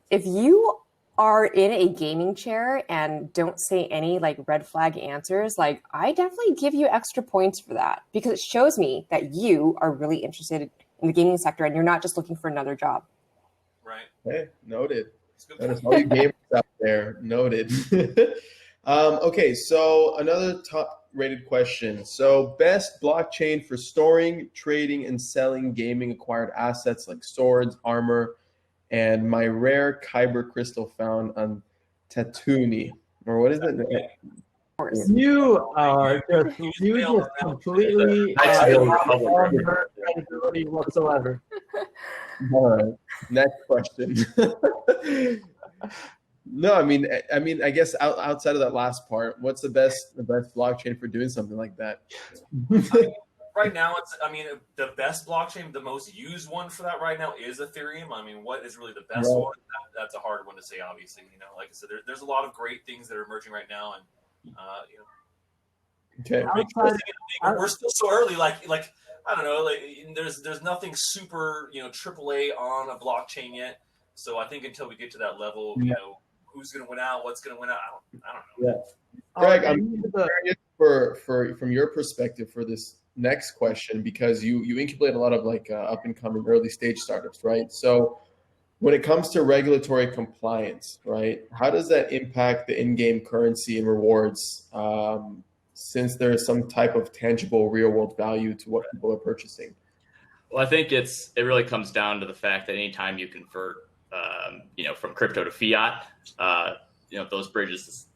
if you are in a gaming chair and don't say any red flag answers, I definitely give you extra points for that, because it shows me that you are really interested in the gaming sector and you're not just looking for another job. Right. Hey, noted. That is all you gamers out there. Noted. Okay, so another top-rated question. So best blockchain for storing, trading, and selling gaming acquired assets like swords, armor, and my rare Kyber crystal found on Tatooine. Or what is it? You are just completely credibility whatsoever. All right. Next question. No, I mean, I guess outside of that last part, what's the best blockchain for doing something like that? Right now, the best blockchain, the most used one for that right now is Ethereum. I mean, what is really the best one? That's a hard one to say, obviously. Like I said, there's a lot of great things that are emerging right now, and Okay. We're still so early. I don't know. There's nothing super AAA on a blockchain yet. So I think until we get to that level, who's going to win out, what's going to win out, I don't know. Yeah. Greg, I'm curious from your perspective for this next question, because you incubate a lot of up and coming early stage startups, right? So when it comes to regulatory compliance, right, how does that impact the in-game currency and rewards, since there is some type of tangible real world value to what people are purchasing? Well, I think it really comes down to the fact that anytime you convert, from crypto to fiat, those bridges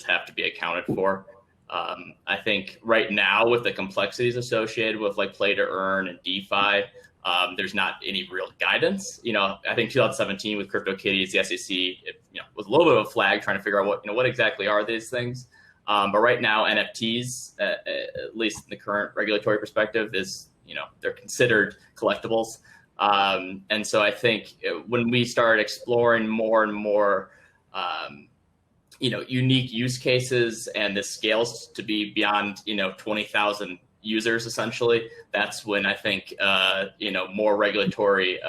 have to be accounted for. I think right now, with the complexities associated with play to earn and DeFi, there's not any real guidance. I think 2017 with CryptoKitties, the SEC, was a little bit of a flag trying to figure out what exactly are these things. But right now, NFTs, at least in the current regulatory perspective, is they're considered collectibles. And so I think when we start exploring more and more, unique use cases, and this scales to be beyond, 20,000 users, essentially, that's when I think, more regulatory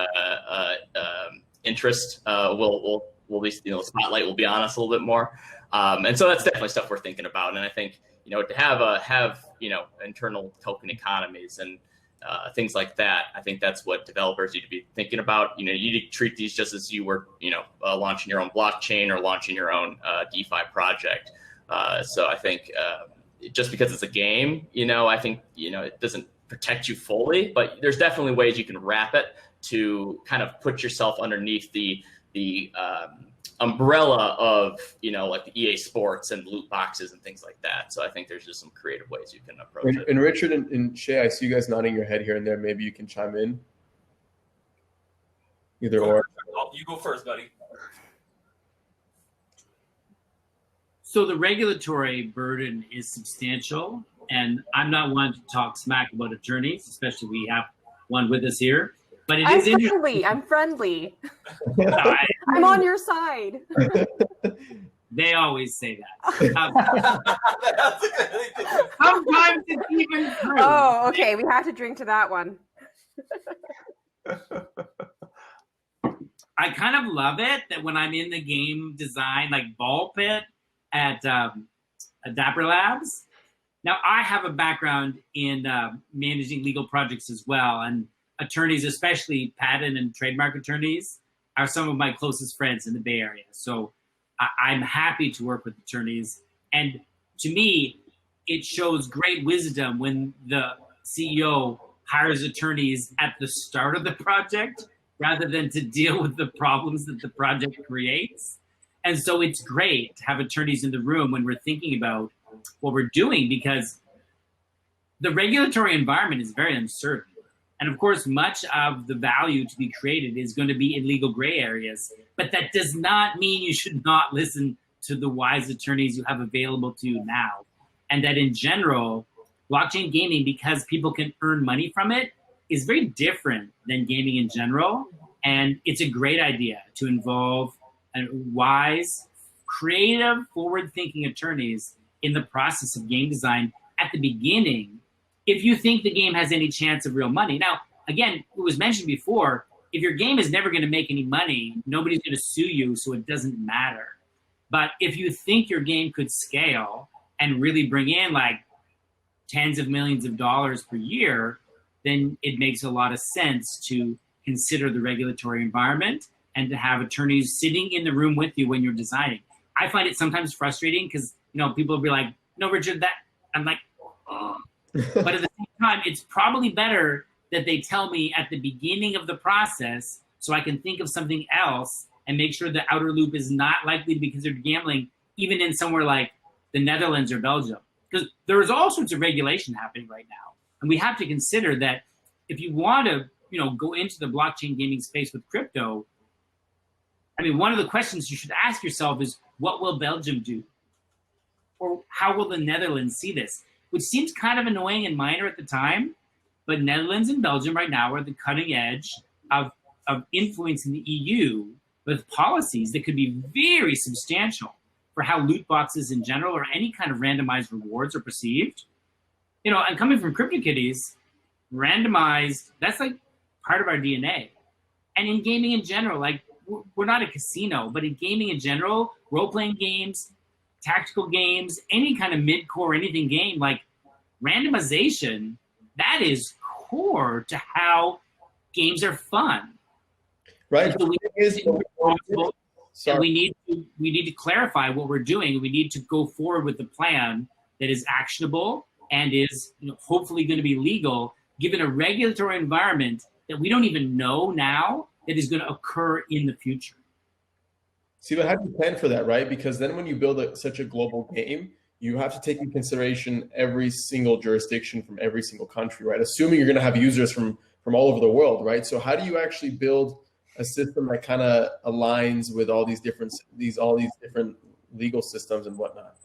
interest will be, spotlight will be on us a little bit more. And so that's definitely stuff we're thinking about. And I think, to have internal token economies and things like that, I think that's what developers need to be thinking about. You need to treat these just as you were, launching your own blockchain or launching your own DeFi project. So I think just because it's a game, I think, it doesn't protect you fully, but there's definitely ways you can wrap it to kind of put yourself underneath the umbrella of, like the EA Sports and loot boxes and things like that. So I think there's just some creative ways you can approach it. And Richard and Shea, I see you guys nodding your head here and there. Maybe you can chime in. Either or. You go first, buddy. So the regulatory burden is substantial, and I'm not one to talk smack about attorneys, especially we have one with us here. But it is interesting. I'm friendly. I'm on your side. They always say that. Sometimes it's even true. Oh, okay. We have to drink to that one. I kind of love it that when I'm in the game design, like ball pit at Dapper Labs. Now, I have a background in managing legal projects as well, and attorneys, especially patent and trademark attorneys, are some of my closest friends in the Bay Area. So I'm happy to work with attorneys. And to me, it shows great wisdom when the CEO hires attorneys at the start of the project rather than to deal with the problems that the project creates. And so it's great to have attorneys in the room when we're thinking about what we're doing, because the regulatory environment is very uncertain. And of course, much of the value to be created is going to be in legal gray areas. But that does not mean you should not listen to the wise attorneys you have available to you now. And that in general, blockchain gaming, because people can earn money from it, is very different than gaming in general. And it's a great idea to involve wise, creative, forward-thinking attorneys in the process of game design at the beginning, if you think the game has any chance of real money. Now, again, it was mentioned before, if your game is never going to make any money, nobody's going to sue you, so it doesn't matter. But if you think your game could scale and really bring in like tens of millions of dollars per year, then it makes a lot of sense to consider the regulatory environment and to have attorneys sitting in the room with you when you're designing. I find it sometimes frustrating because, people will be like, no, Richard, that, I'm like, oh. But at the same time, it's probably better that they tell me at the beginning of the process so I can think of something else and make sure the outer loop is not likely to be considered gambling, even in somewhere like the Netherlands or Belgium. Because there is all sorts of regulation happening right now. And we have to consider that if you want to, go into the blockchain gaming space with crypto, one of the questions you should ask yourself is, what will Belgium do? Or how will the Netherlands see this? Which seems kind of annoying and minor at the time, but Netherlands and Belgium right now are the cutting edge of influencing the EU with policies that could be very substantial for how loot boxes in general or any kind of randomized rewards are perceived. And coming from CryptoKitties, randomized, that's like part of our DNA. And in gaming in general, like we're not a casino, but in gaming in general, role-playing games, tactical games, any kind of mid-core anything game, like randomization, that is core to how games are fun. Right. So we need to clarify what we're doing. We need to go forward with the plan that is actionable and is hopefully going to be legal, given a regulatory environment that we don't even know now that is going to occur in the future. See, but how do you plan for that, right? Because then when you build such a global game, you have to take into consideration every single jurisdiction from every single country, right? Assuming you're going to have users from all over the world, right? So how do you actually build a system that kind of aligns with all these different legal systems and whatnot?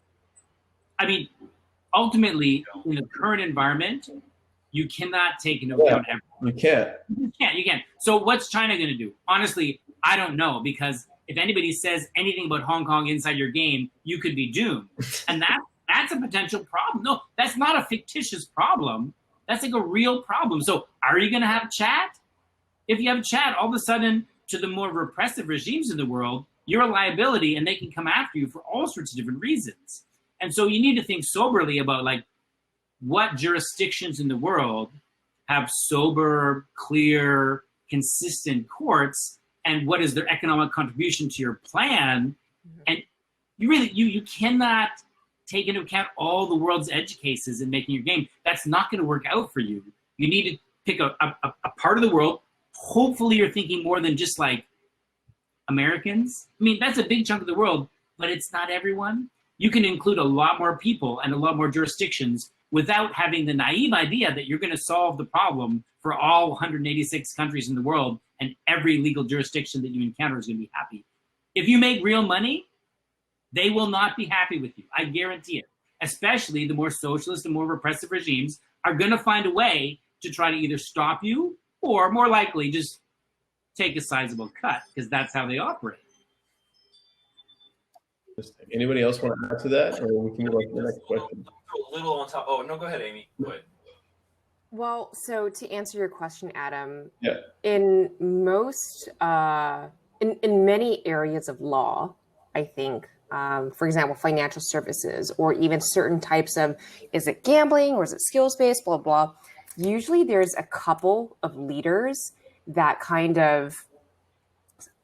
Ultimately, in the current environment, you cannot take into account everything. You can't. So what's China going to do? Honestly, I don't know, because if anybody says anything about Hong Kong inside your game, you could be doomed. And that's a potential problem. No, that's not a fictitious problem. That's like a real problem. So are you going to have chat? If you have chat, all of a sudden, to the more repressive regimes in the world, you're a liability and they can come after you for all sorts of different reasons. And so you need to think soberly about like what jurisdictions in the world have sober, clear, consistent courts, and what is their economic contribution to your plan. And you really, you cannot take into account all the world's edge cases in making your game. That's not going to work out for you. You need to pick a part of the world. Hopefully you're thinking more than just like Americans. I mean, that's a big chunk of the world, but it's not everyone. You can include a lot more people and a lot more jurisdictions without having the naive idea that you're going to solve the problem for all 186 countries in the world and every legal jurisdiction that you encounter is going to be happy. If you make real money, they will not be happy with you. I guarantee it. Especially the more socialist and more repressive regimes are going to find a way to try to either stop you or more likely just take a sizable cut because that's how they operate. Anybody else want to add to that, or we can go to the next question? A little on top. Oh no, go ahead, Amy. Go ahead. Well, so to answer your question, Adam, Yeah. in most, in many areas of law, I think, for example, financial services, or even certain types of, is it gambling or is it skills-based, blah, blah. Usually there's a couple of leaders that kind of,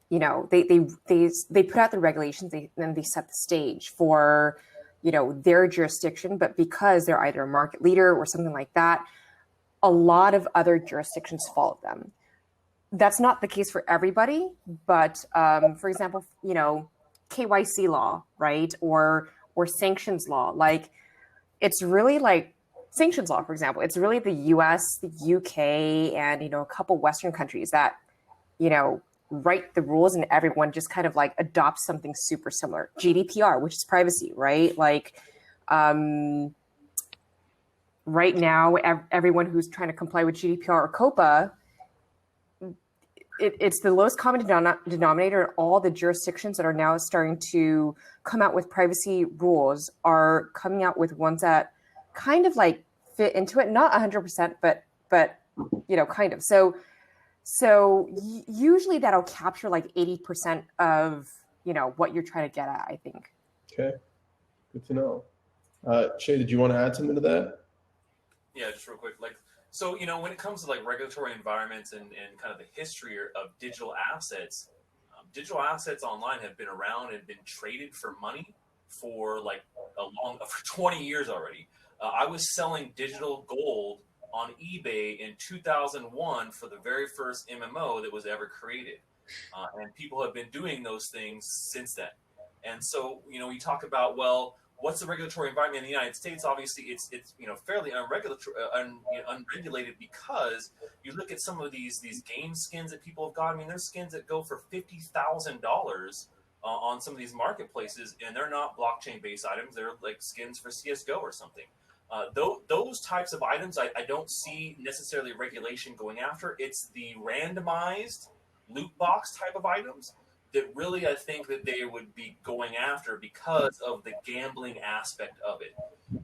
you know, they put out the regulations, then they set the stage for, you know, their jurisdiction. But because they're either a market leader or something like that, a lot of other jurisdictions follow them. That's not the case for everybody, but for example, you know, KYC law, right? Or sanctions law. Like, it's really like sanctions law, for example. It's really the US, the UK, and, you know, a couple Western countries that, you know, write the rules and everyone just kind of like adopts something super similar. GDPR, which is privacy, right? Like, right now, everyone who's trying to comply with GDPR or COPA, it's the lowest common denominator. All the jurisdictions that are now starting to come out with privacy rules are coming out with ones that kind of like fit into it, not 100%, but you know, kind of. So usually that'll capture like 80% of, you know, what you're trying to get at, I think. Okay, good to know. Shea, did you want to add something to that? Yeah, just real quick. Like, so, you know, when it comes to like regulatory environments and kind of the history of digital assets online have been around and been traded for money for like for 20 years already. I was selling digital gold on eBay in 2001 for the very first MMO that was ever created. And people have been doing those things since then. And so, you know, we talk about, well, what's the regulatory environment in the United States? Obviously, it's you know, fairly unregulated because you look at some of these game skins that people have got. I mean, there's skins that go for $50,000 on some of these marketplaces, and they're not blockchain-based items. They're like skins for CS:GO or something. Those types of items, I don't see necessarily regulation going after. It's the randomized loot box type of items that really I think that they would be going after because of the gambling aspect of it.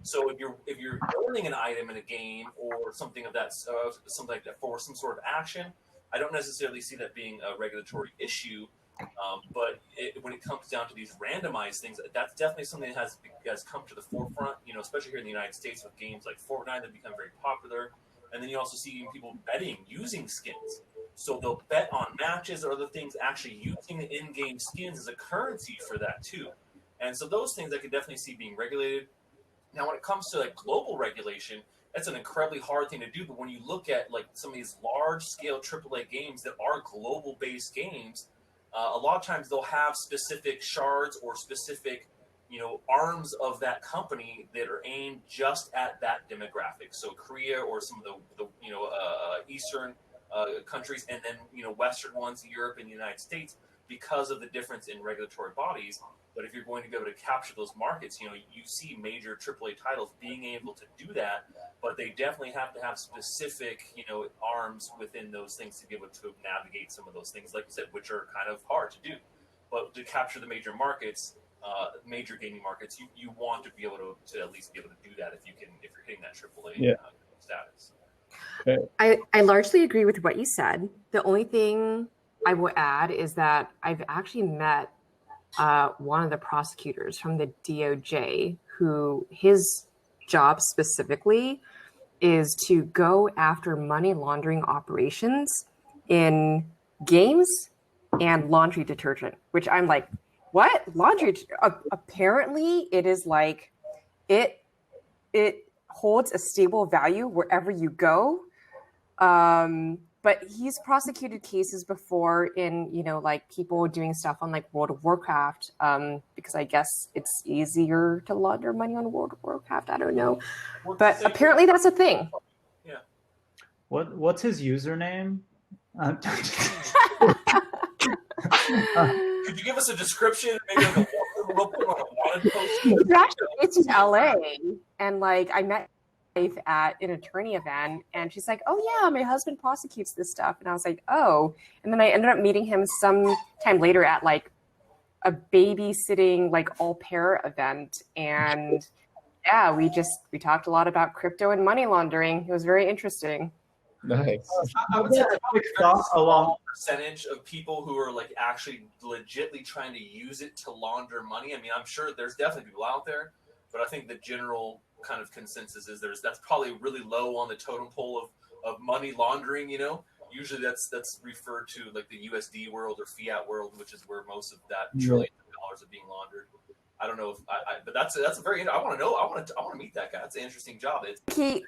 So if you're earning an item in a game or something of that something like that for some sort of action, I don't necessarily see that being a regulatory issue. But when it comes down to these randomized things, that's definitely something that has come to the forefront. You know, especially here in the United States with games like Fortnite that become very popular, and then you also see people betting using skins. So they'll bet on matches or other things, actually using the in-game skins as a currency for that too. And so those things I could definitely see being regulated. Now, when it comes to like global regulation, that's an incredibly hard thing to do. But when you look at like some of these large-scale AAA games that are global-based games, a lot of times they'll have specific shards or specific, you know, arms of that company that are aimed just at that demographic. So Korea or some of the you know, Eastern countries, and then, you know, Western ones, Europe and the United States, because of the difference in regulatory bodies. But if you're going to be able to capture those markets, you know, you see major AAA titles being able to do that, but they definitely have to have specific, you know, arms within those things to be able to navigate some of those things, like you said, which are kind of hard to do. But to capture the major markets, major gaming markets, you want to be able to at least be able to do that if you're hitting that AAA status. Okay. I largely agree with what you said. The only thing I will add is that I've actually met one of the prosecutors from the DOJ, who his job specifically is to go after money laundering operations in games and laundry detergent, which I'm like, what? Laundry? Apparently it is like, it holds a stable value wherever you go. But he's prosecuted cases before in, like people doing stuff on like World of Warcraft, because I guess it's easier to launder money on World of Warcraft. I don't know. But apparently that's a thing. Yeah. What's his username? Could you give us a description? Maybe like we'll put on a wanted post. He's actually based in LA, and like I met at an attorney event, and she's like, "Oh yeah, my husband prosecutes this stuff," and I was like, "Oh," and then I ended up meeting him some time later at like a babysitting like all pair event, and yeah, we talked a lot about crypto and money laundering. It was very interesting. Nice. I would say a quick thought along percentage of people who are like actually legitly trying to use it to launder money. I mean, I'm sure there's definitely people out there, but I think the general kind of consensus is that's probably really low on the totem pole of money laundering. Usually that's referred to like the USD world or fiat world, which is where most of that trillions of dollars are being laundered. I don't know if but that's a very, I want to know. I want to meet that guy. That's an interesting job.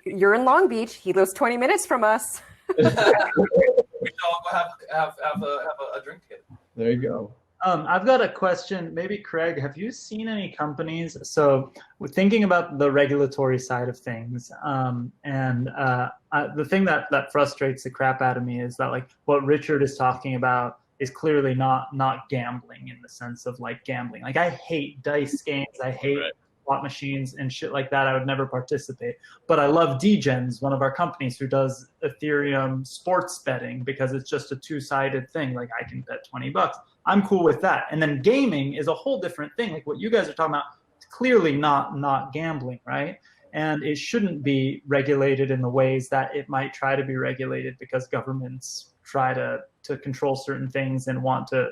You're in Long Beach. He lives 20 minutes from us. We should all go have a drink together. There you go. I've got a question. Maybe Craig, have you seen any companies? So we're thinking about the regulatory side of things, and the thing that frustrates the crap out of me is that like what Richard is talking about is clearly not gambling in the sense of like gambling. Like I hate dice games. I hate slot machines and shit like that. I would never participate. But I love Dgens, one of our companies who does Ethereum sports betting, because it's just a two-sided thing. Like I can bet $20. I'm cool with that. And then gaming is a whole different thing. Like what you guys are talking about, it's clearly not gambling, right? And it shouldn't be regulated in the ways that it might try to be regulated, because governments try to control certain things and want to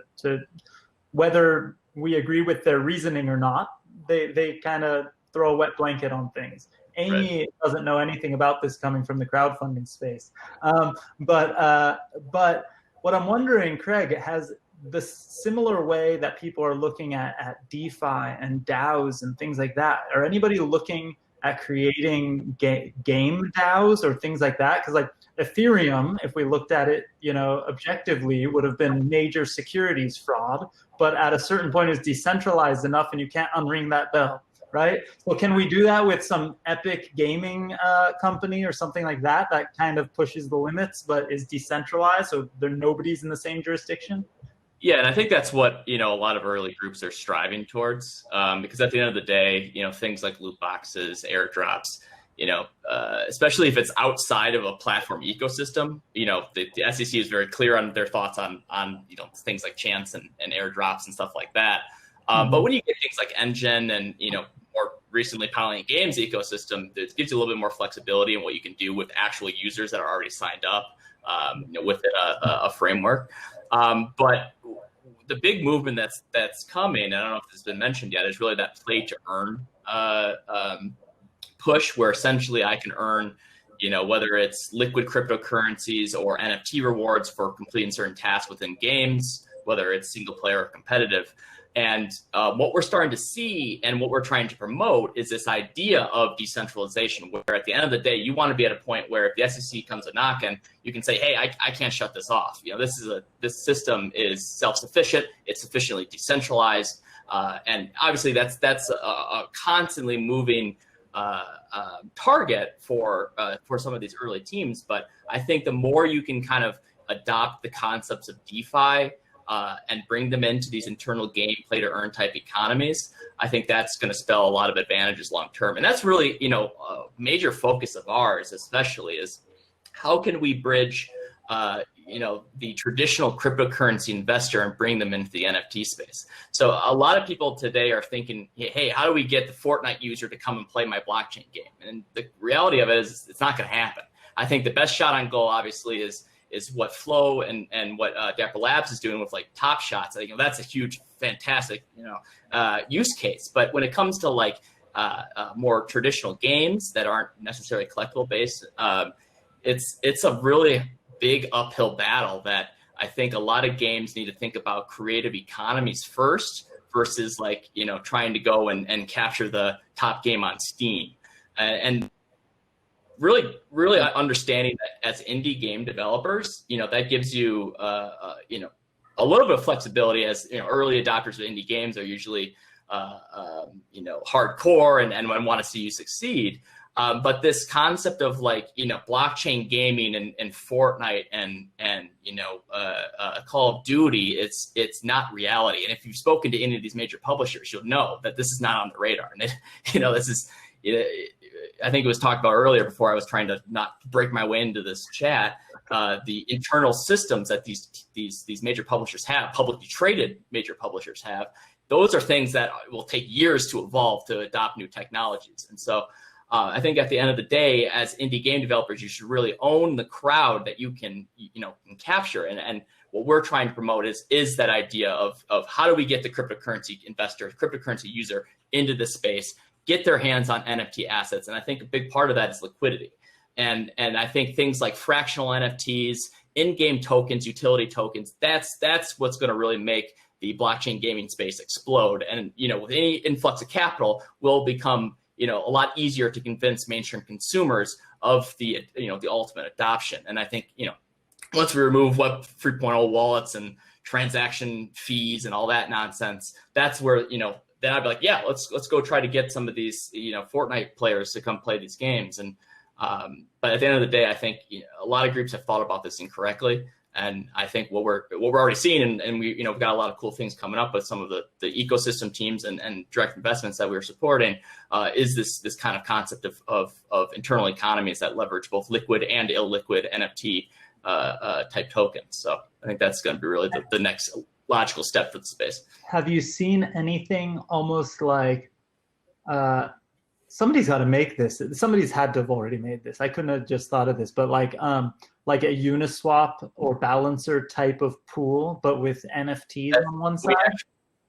whether we agree with their reasoning or not, they kind of throw a wet blanket on things. Amy doesn't know anything about this coming from the crowdfunding space. But what I'm wondering, Craig, has the similar way that people are looking at DeFi and DAOs and things like that, are anybody looking at creating game DAOs or things like that? Because like Ethereum, if we looked at it, objectively, would have been major securities fraud, but at a certain point it's decentralized enough and you can't unring that bell, right? So can we do that with some epic gaming company or something like that kind of pushes the limits but is decentralized, so nobody's in the same jurisdiction? Yeah, and I think that's what a lot of early groups are striving towards, because at the end of the day, things like loot boxes, airdrops, especially if it's outside of a platform ecosystem, the SEC is very clear on their thoughts on things like chance and airdrops and stuff like that. But when you get things like Engine and more recently Polyient Games ecosystem, it gives you a little bit more flexibility in what you can do with actual users that are already signed up within a framework. But the big movement that's coming, and I don't know if this has been mentioned yet, is really that play to earn push, where essentially I can earn, whether it's liquid cryptocurrencies or NFT rewards for completing certain tasks within games, whether it's single player or competitive. And what we're starting to see and what we're trying to promote is this idea of decentralization, where at the end of the day, you want to be at a point where if the SEC comes a knocking, you can say, hey, I can't shut this off. This system is self-sufficient. It's sufficiently decentralized. And obviously that's a constantly moving target for some of these early teams. But I think the more you can kind of adopt the concepts of DeFi and bring them into these internal game play to earn type economies, I think that's going to spell a lot of advantages long term. And that's really, a major focus of ours, especially, is how can we bridge, the traditional cryptocurrency investor and bring them into the NFT space. So a lot of people today are thinking, hey, how do we get the Fortnite user to come and play my blockchain game? And the reality of it is it's not going to happen. I think the best shot on goal, obviously, is what Flow and what Dapper Labs is doing with like Top Shots. I think that's a huge fantastic, use case. But when it comes to like more traditional games that aren't necessarily collectible based, it's a really big uphill battle that I think a lot of games need to think about creative economies first versus like, trying to go and capture the top game on Steam. And really understanding that as indie game developers, that gives you, a little bit of flexibility as, early adopters of indie games are usually, hardcore and want to see you succeed. But this concept of like, blockchain gaming and Fortnite and Call of Duty, it's not reality. And if you've spoken to any of these major publishers, you'll know that this is not on the radar. And this is, I think it was talked about earlier before I was trying to not break my way into this chat. The internal systems that these major publishers have, publicly traded major publishers have, those are things that will take years to evolve to adopt new technologies. And so I think at the end of the day, as indie game developers, you should really own the crowd that you can capture. And what we're trying to promote is that idea of how do we get the cryptocurrency investor, cryptocurrency user into this space, get their hands on NFT assets. And I think a big part of that is liquidity. And I think things like fractional NFTs, in-game tokens, utility tokens, that's what's going to really make the blockchain gaming space explode. And, with any influx of capital will become, a lot easier to convince mainstream consumers of the ultimate adoption. And I think, once we remove Web 3.0 wallets and transaction fees and all that nonsense, that's where, then I'd be like, yeah, let's go try to get some of these, Fortnite players to come play these games. And but at the end of the day, I think a lot of groups have thought about this incorrectly. And I think what we're already seeing, and we've got a lot of cool things coming up with some of the ecosystem teams and direct investments that we're supporting, is this kind of concept of internal economies that leverage both liquid and illiquid NFT type tokens. So I think that's going to be really the next logical step for the space. Have you seen anything almost like somebody's got to make this? Somebody's had to have already made this. I couldn't have just thought of this, but like a Uniswap or Balancer type of pool, but with NFTs on one side.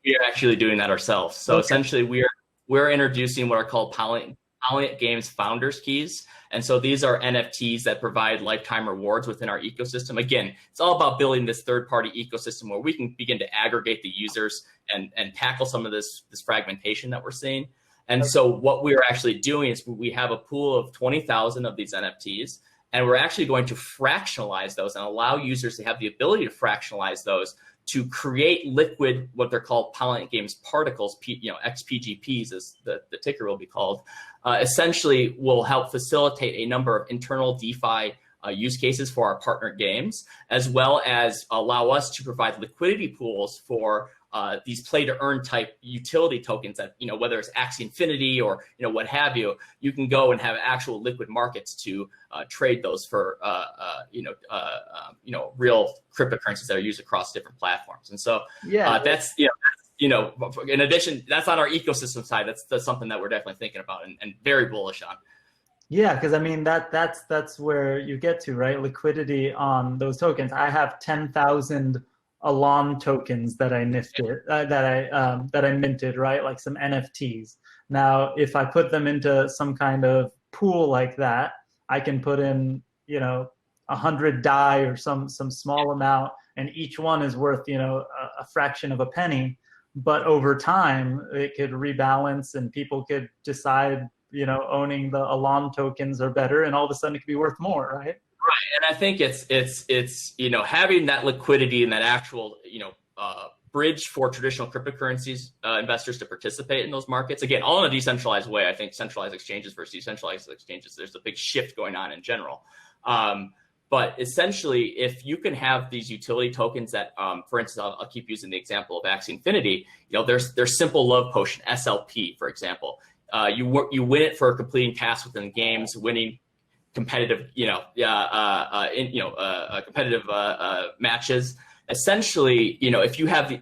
We are actually doing that ourselves. So essentially, we're introducing what are called Polyient Games Founders Keys. And so these are NFTs that provide lifetime rewards within our ecosystem. Again, it's all about building this third-party ecosystem where we can begin to aggregate the users and tackle some of this fragmentation that we're seeing. And so what we're actually doing is we have a pool of 20,000 of these NFTs, and we're actually going to fractionalize those and allow users to have the ability to fractionalize those to create liquid, what they're called Polyient Games particles, XPGPs as the ticker will be called, essentially will help facilitate a number of internal DeFi use cases for our partner games, as well as allow us to provide liquidity pools for these play-to-earn type utility tokens that, whether it's Axie Infinity or, what have you, you can go and have actual liquid markets to trade those for, real cryptocurrencies that are used across different platforms. And so that's, in addition, that's on our ecosystem side. That's something that we're definitely thinking about and very bullish on. Yeah, because I mean that's where you get to, right? Liquidity on those tokens. I have 10,000 Alon tokens that I that I minted, right? Like some NFTs. Now, if I put them into some kind of pool like that, I can put in 100 DAI or some small amount, and each one is worth a fraction of a penny. But over time, it could rebalance, and people could decide owning the Alon tokens are better, and all of a sudden it could be worth more, right? Right, and I think it's having that liquidity and that actual bridge for traditional cryptocurrencies investors to participate in those markets. Again, all in a decentralized way. I think centralized exchanges versus decentralized exchanges, there's a big shift going on in general. But essentially, if you can have these utility tokens that, for instance, I'll keep using the example of Axie Infinity. There's Simple Love Potion, SLP, for example. You win it for completing tasks within games, winning competitive, competitive matches. Essentially, if you have the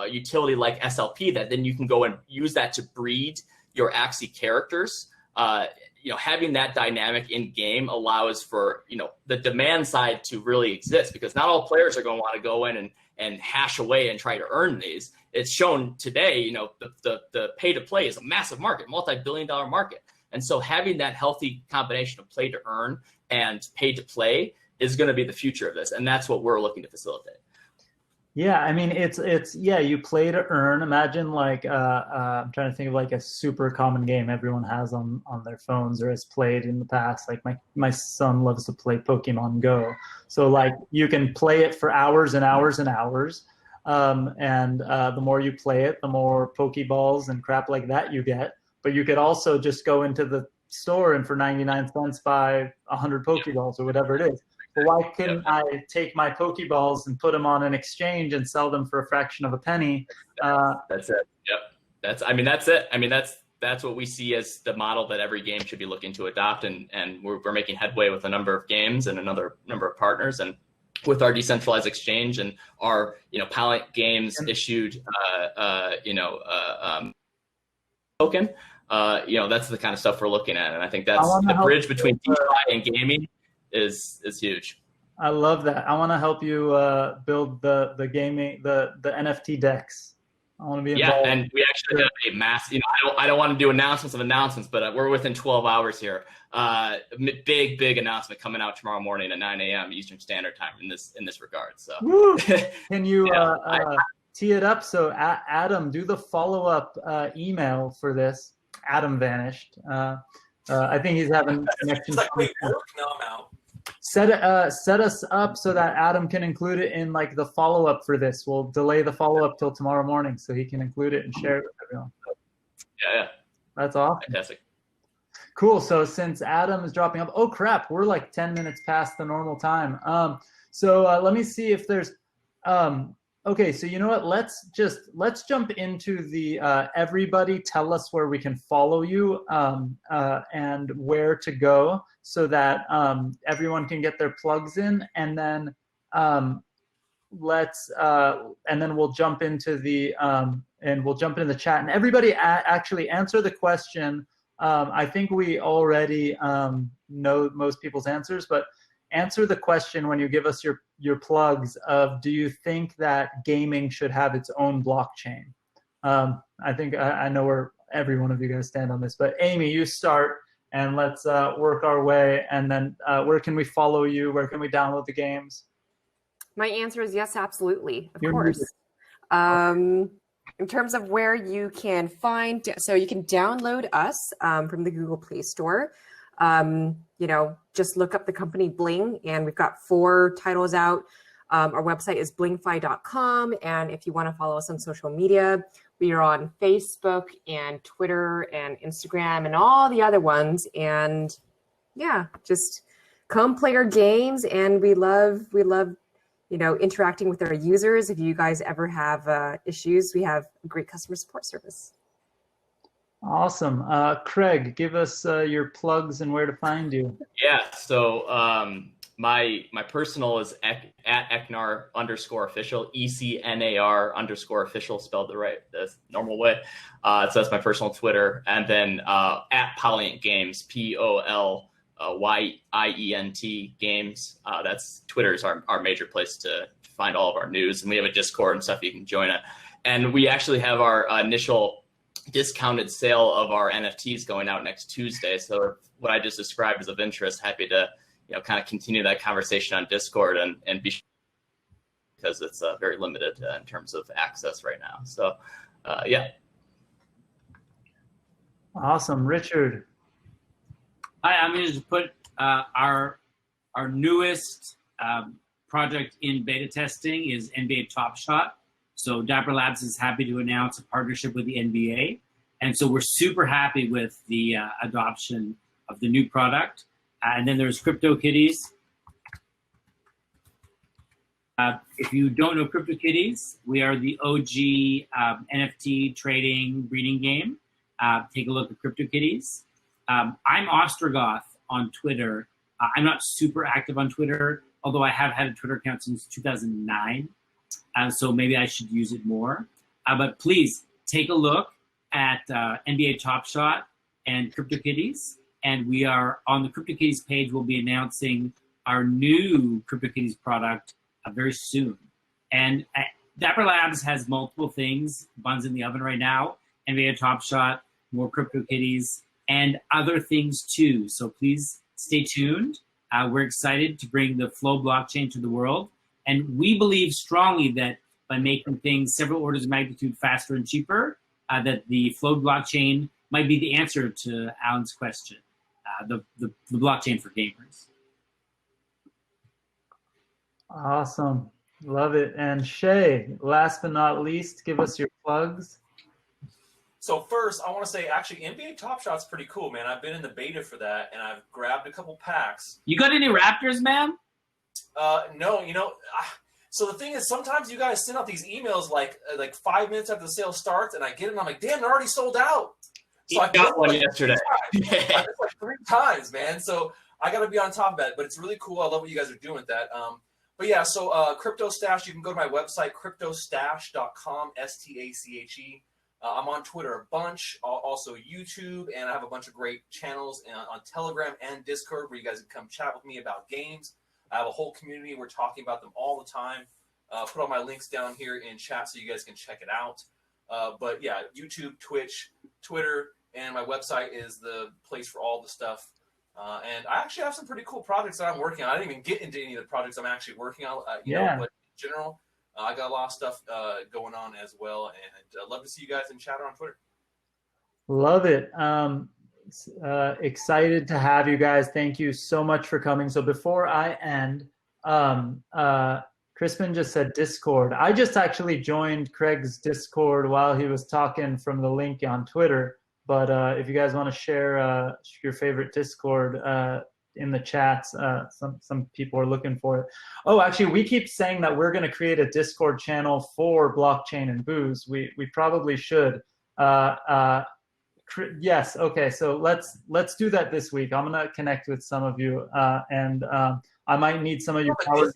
utility like SLP, that then you can go and use that to breed your Axie characters. Having that dynamic in game allows for the demand side to really exist, because not all players are going to want to go in and hash away and try to earn these. It's shown today, you know, the pay to play is a massive market, multi-billion-dollar market. And so having that healthy combination of play to earn and pay to play is going to be the future of this. And that's what we're looking to facilitate. Yeah, I mean, it's yeah, you play to earn. Imagine like I'm trying to think of like a super common game everyone has on their phones or has played in the past. Like my son loves to play Pokemon Go. So like you can play it for hours and hours and hours. And the more you play it, the more Pokeballs and crap like that you get. But you could also just go into the store and for 99 cents buy 100 Pokeballs or whatever it is. But why couldn't I take my Pokeballs and put them on an exchange and sell them for a fraction of a penny? That's it. Yep. That's it. I mean, that's what we see as the model that every game should be looking to adopt. And we're making headway with a number of games and another number of partners. And with our decentralized exchange and our, you know, Polyient games issued, token, you know, that's the kind of stuff we're looking at. And I think that's the bridge between DeFi and gaming is huge. I love that. I want to help you build the gaming, the NFT decks. I want to be involved. Yeah, and we actually have a mass, you know, I don't want to do announcements, but we're within 12 hours here. Big announcement coming out tomorrow morning at 9 a.m. Eastern Standard Time in this regard. So can you tee it up? So Adam, do the follow-up email for this. Adam vanished. I think he's having connection. Like, wait, work? No, I'm out. Set us up so that Adam can include it in like the follow-up for this. We'll delay the follow-up till tomorrow morning so he can include it and share it with everyone. Yeah. That's awesome. Fantastic. Cool. So since Adam is dropping up, oh crap, we're like 10 minutes past the normal time. So let me see if there's okay, so you know what? Let's jump into the everybody tell us where we can follow you and where to go so that everyone can get their plugs in, and then we'll jump into the chat, and everybody actually answer the question. I think we already know most people's answers, but answer the question when you give us your plugs of, do you think that gaming should have its own blockchain? I think I know where every one of you guys stand on this, but Amy, you start and let's work our way. And then where can we follow you? Where can we download the games? My answer is yes, absolutely. Of course. In terms of where you can find, so you can download us from the Google Play Store. You know, just look up the company Bling, and we've got 4 titles out. Our website is blingfi.com. And if you want to follow us on social media, we are on Facebook and Twitter and Instagram and all the other ones. And yeah, just come play our games. And we love, you know, interacting with our users. If you guys ever have issues, we have a great customer support service. Awesome. Craig, give us your plugs and where to find you. Yeah, so my personal is at @Eknar_official, ECNAR_official, spelled the normal way. So that's my personal Twitter. And then at Polyient Games, POLYIENT Games. That's Twitter is our major place to find all of our news. And we have a Discord and stuff you can join it. And we actually have our initial discounted sale of our NFTs going out next Tuesday. So what I just described is of interest. Happy to, you know, kind of continue that conversation on Discord and be sure, because it's very limited in terms of access right now. So yeah. Awesome. Richard. Hi, I'm going to put our newest project in beta testing is NBA Top Shot. So Dapper Labs is happy to announce a partnership with the NBA. And so we're super happy with the adoption of the new product. And then there's CryptoKitties. If you don't know CryptoKitties, we are the OG NFT trading breeding game. Take a look at CryptoKitties. I'm Ostrogoth on Twitter. I'm not super active on Twitter, although I have had a Twitter account since 2009. So maybe I should use it more. But please take a look at NBA Top Shot and CryptoKitties. And we are on the CryptoKitties page. We'll be announcing our new CryptoKitties product very soon. And Dapper Labs has multiple things, buns in the oven right now, NBA Top Shot, more CryptoKitties, and other things too. So please stay tuned. We're excited to bring the Flow blockchain to the world. And we believe strongly that by making things several orders of magnitude faster and cheaper, that the Flow blockchain might be the answer to Alan's question, the blockchain for gamers. Awesome. Love it. And Shea, last but not least, give us your plugs. So first, I want to say, actually, NBA Top Shot's pretty cool, man. I've been in the beta for that, and I've grabbed a couple packs. You got any Raptors, man? No, so the thing is, sometimes you guys send out these emails like 5 minutes after the sale starts, and I get it, and I'm like, damn, they're already sold out. So I got one yesterday. I missed like 3 times, man. So I got to be on top of that. But it's really cool. I love what you guys are doing with that. But yeah, so Crypto Stache, you can go to my website, cryptostache.com, S-T-A-C-H-E. I'm on Twitter a bunch, also YouTube, and I have a bunch of great channels on Telegram and Discord where you guys can come chat with me about games. I have a whole community. We're talking about them all the time. Put all my links down here in chat so you guys can check it out. But yeah, YouTube, Twitch, Twitter, and my website is the place for all the stuff. And I actually have some pretty cool projects that I'm working on. I didn't even get into any of the projects I'm actually working on, you know, but in general, I got a lot of stuff going on as well. And I'd love to see you guys in chat or on Twitter. Love it. Excited to have you guys. Thank you so much for coming. So before I end, Crispin just said Discord. I just actually joined Craig's Discord while he was talking from the link on Twitter. But if you guys want to share your favorite Discord in the chats, some people are looking for it. Oh, actually, we keep saying that we're going to create a Discord channel for blockchain and booze. We probably should. Yes. Okay. So let's do that this week. I'm gonna connect with some of you, and I might need some of your power.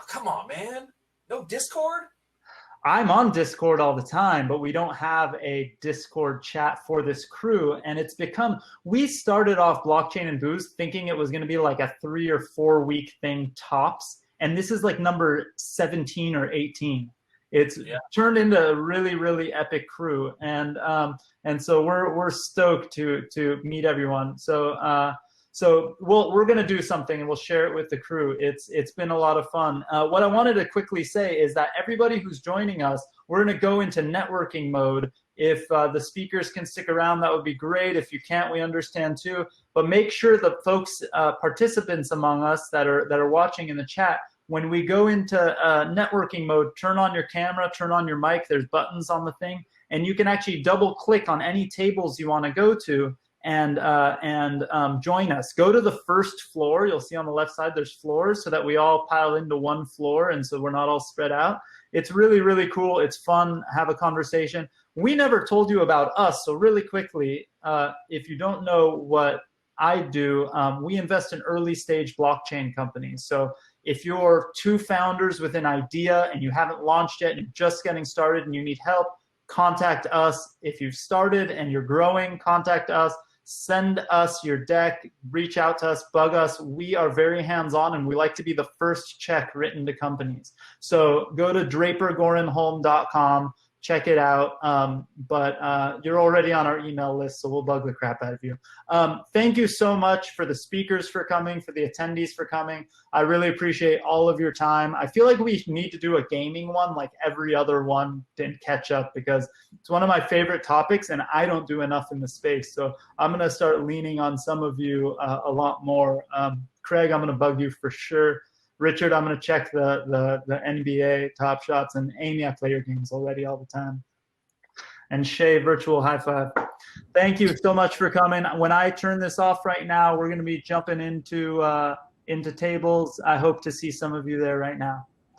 Come on, man. No Discord. I'm on Discord all the time, but we don't have a Discord chat for this crew. And it's become, we started off blockchain and booze thinking it was going to be like a 3 or 4 week thing tops. And this is like number 17 or 18. It's turned into a really, really epic crew. And so we're stoked to meet everyone. So we're going to do something and we'll share it with the crew. It's been a lot of fun. What I wanted to quickly say is that everybody who's joining us, we're going to go into networking mode. If the speakers can stick around, that would be great. If you can't, we understand too. But make sure the folks, participants among us that are watching in the chat, when we go into networking mode, turn on your camera, turn on your mic. There's buttons on the thing, and you can actually double click on any tables you want to go to and join us. Go to the first floor. You'll see on the left side there's floors so that we all pile into one floor and so we're not all spread out. It's really, really cool. It's fun. Have a conversation. We never told you about us, so really quickly, if you don't know what I do, we invest in early stage blockchain companies. So if you're 2 founders with an idea and you haven't launched yet and you're just getting started and you need help, contact us. If you've started and you're growing, contact us. Send us your deck, reach out to us, bug us. We are very hands-on and we like to be the first check written to companies. So go to drapergorenholm.com, check it out. But you're already on our email list, so we'll bug the crap out of you. Thank you so much for the speakers for coming, for the attendees for coming. I really appreciate all of your time. I feel like we need to do a gaming one like every other one to catch up because it's one of my favorite topics and I don't do enough in the space. So I'm going to start leaning on some of you a lot more. Craig, I'm going to bug you for sure. Richard, I'm going to check the NBA Top Shots, and Amy, I play your games already all the time. And Shea, virtual high five. Thank you so much for coming. When I turn this off right now, we're going to be jumping into tables. I hope to see some of you there right now.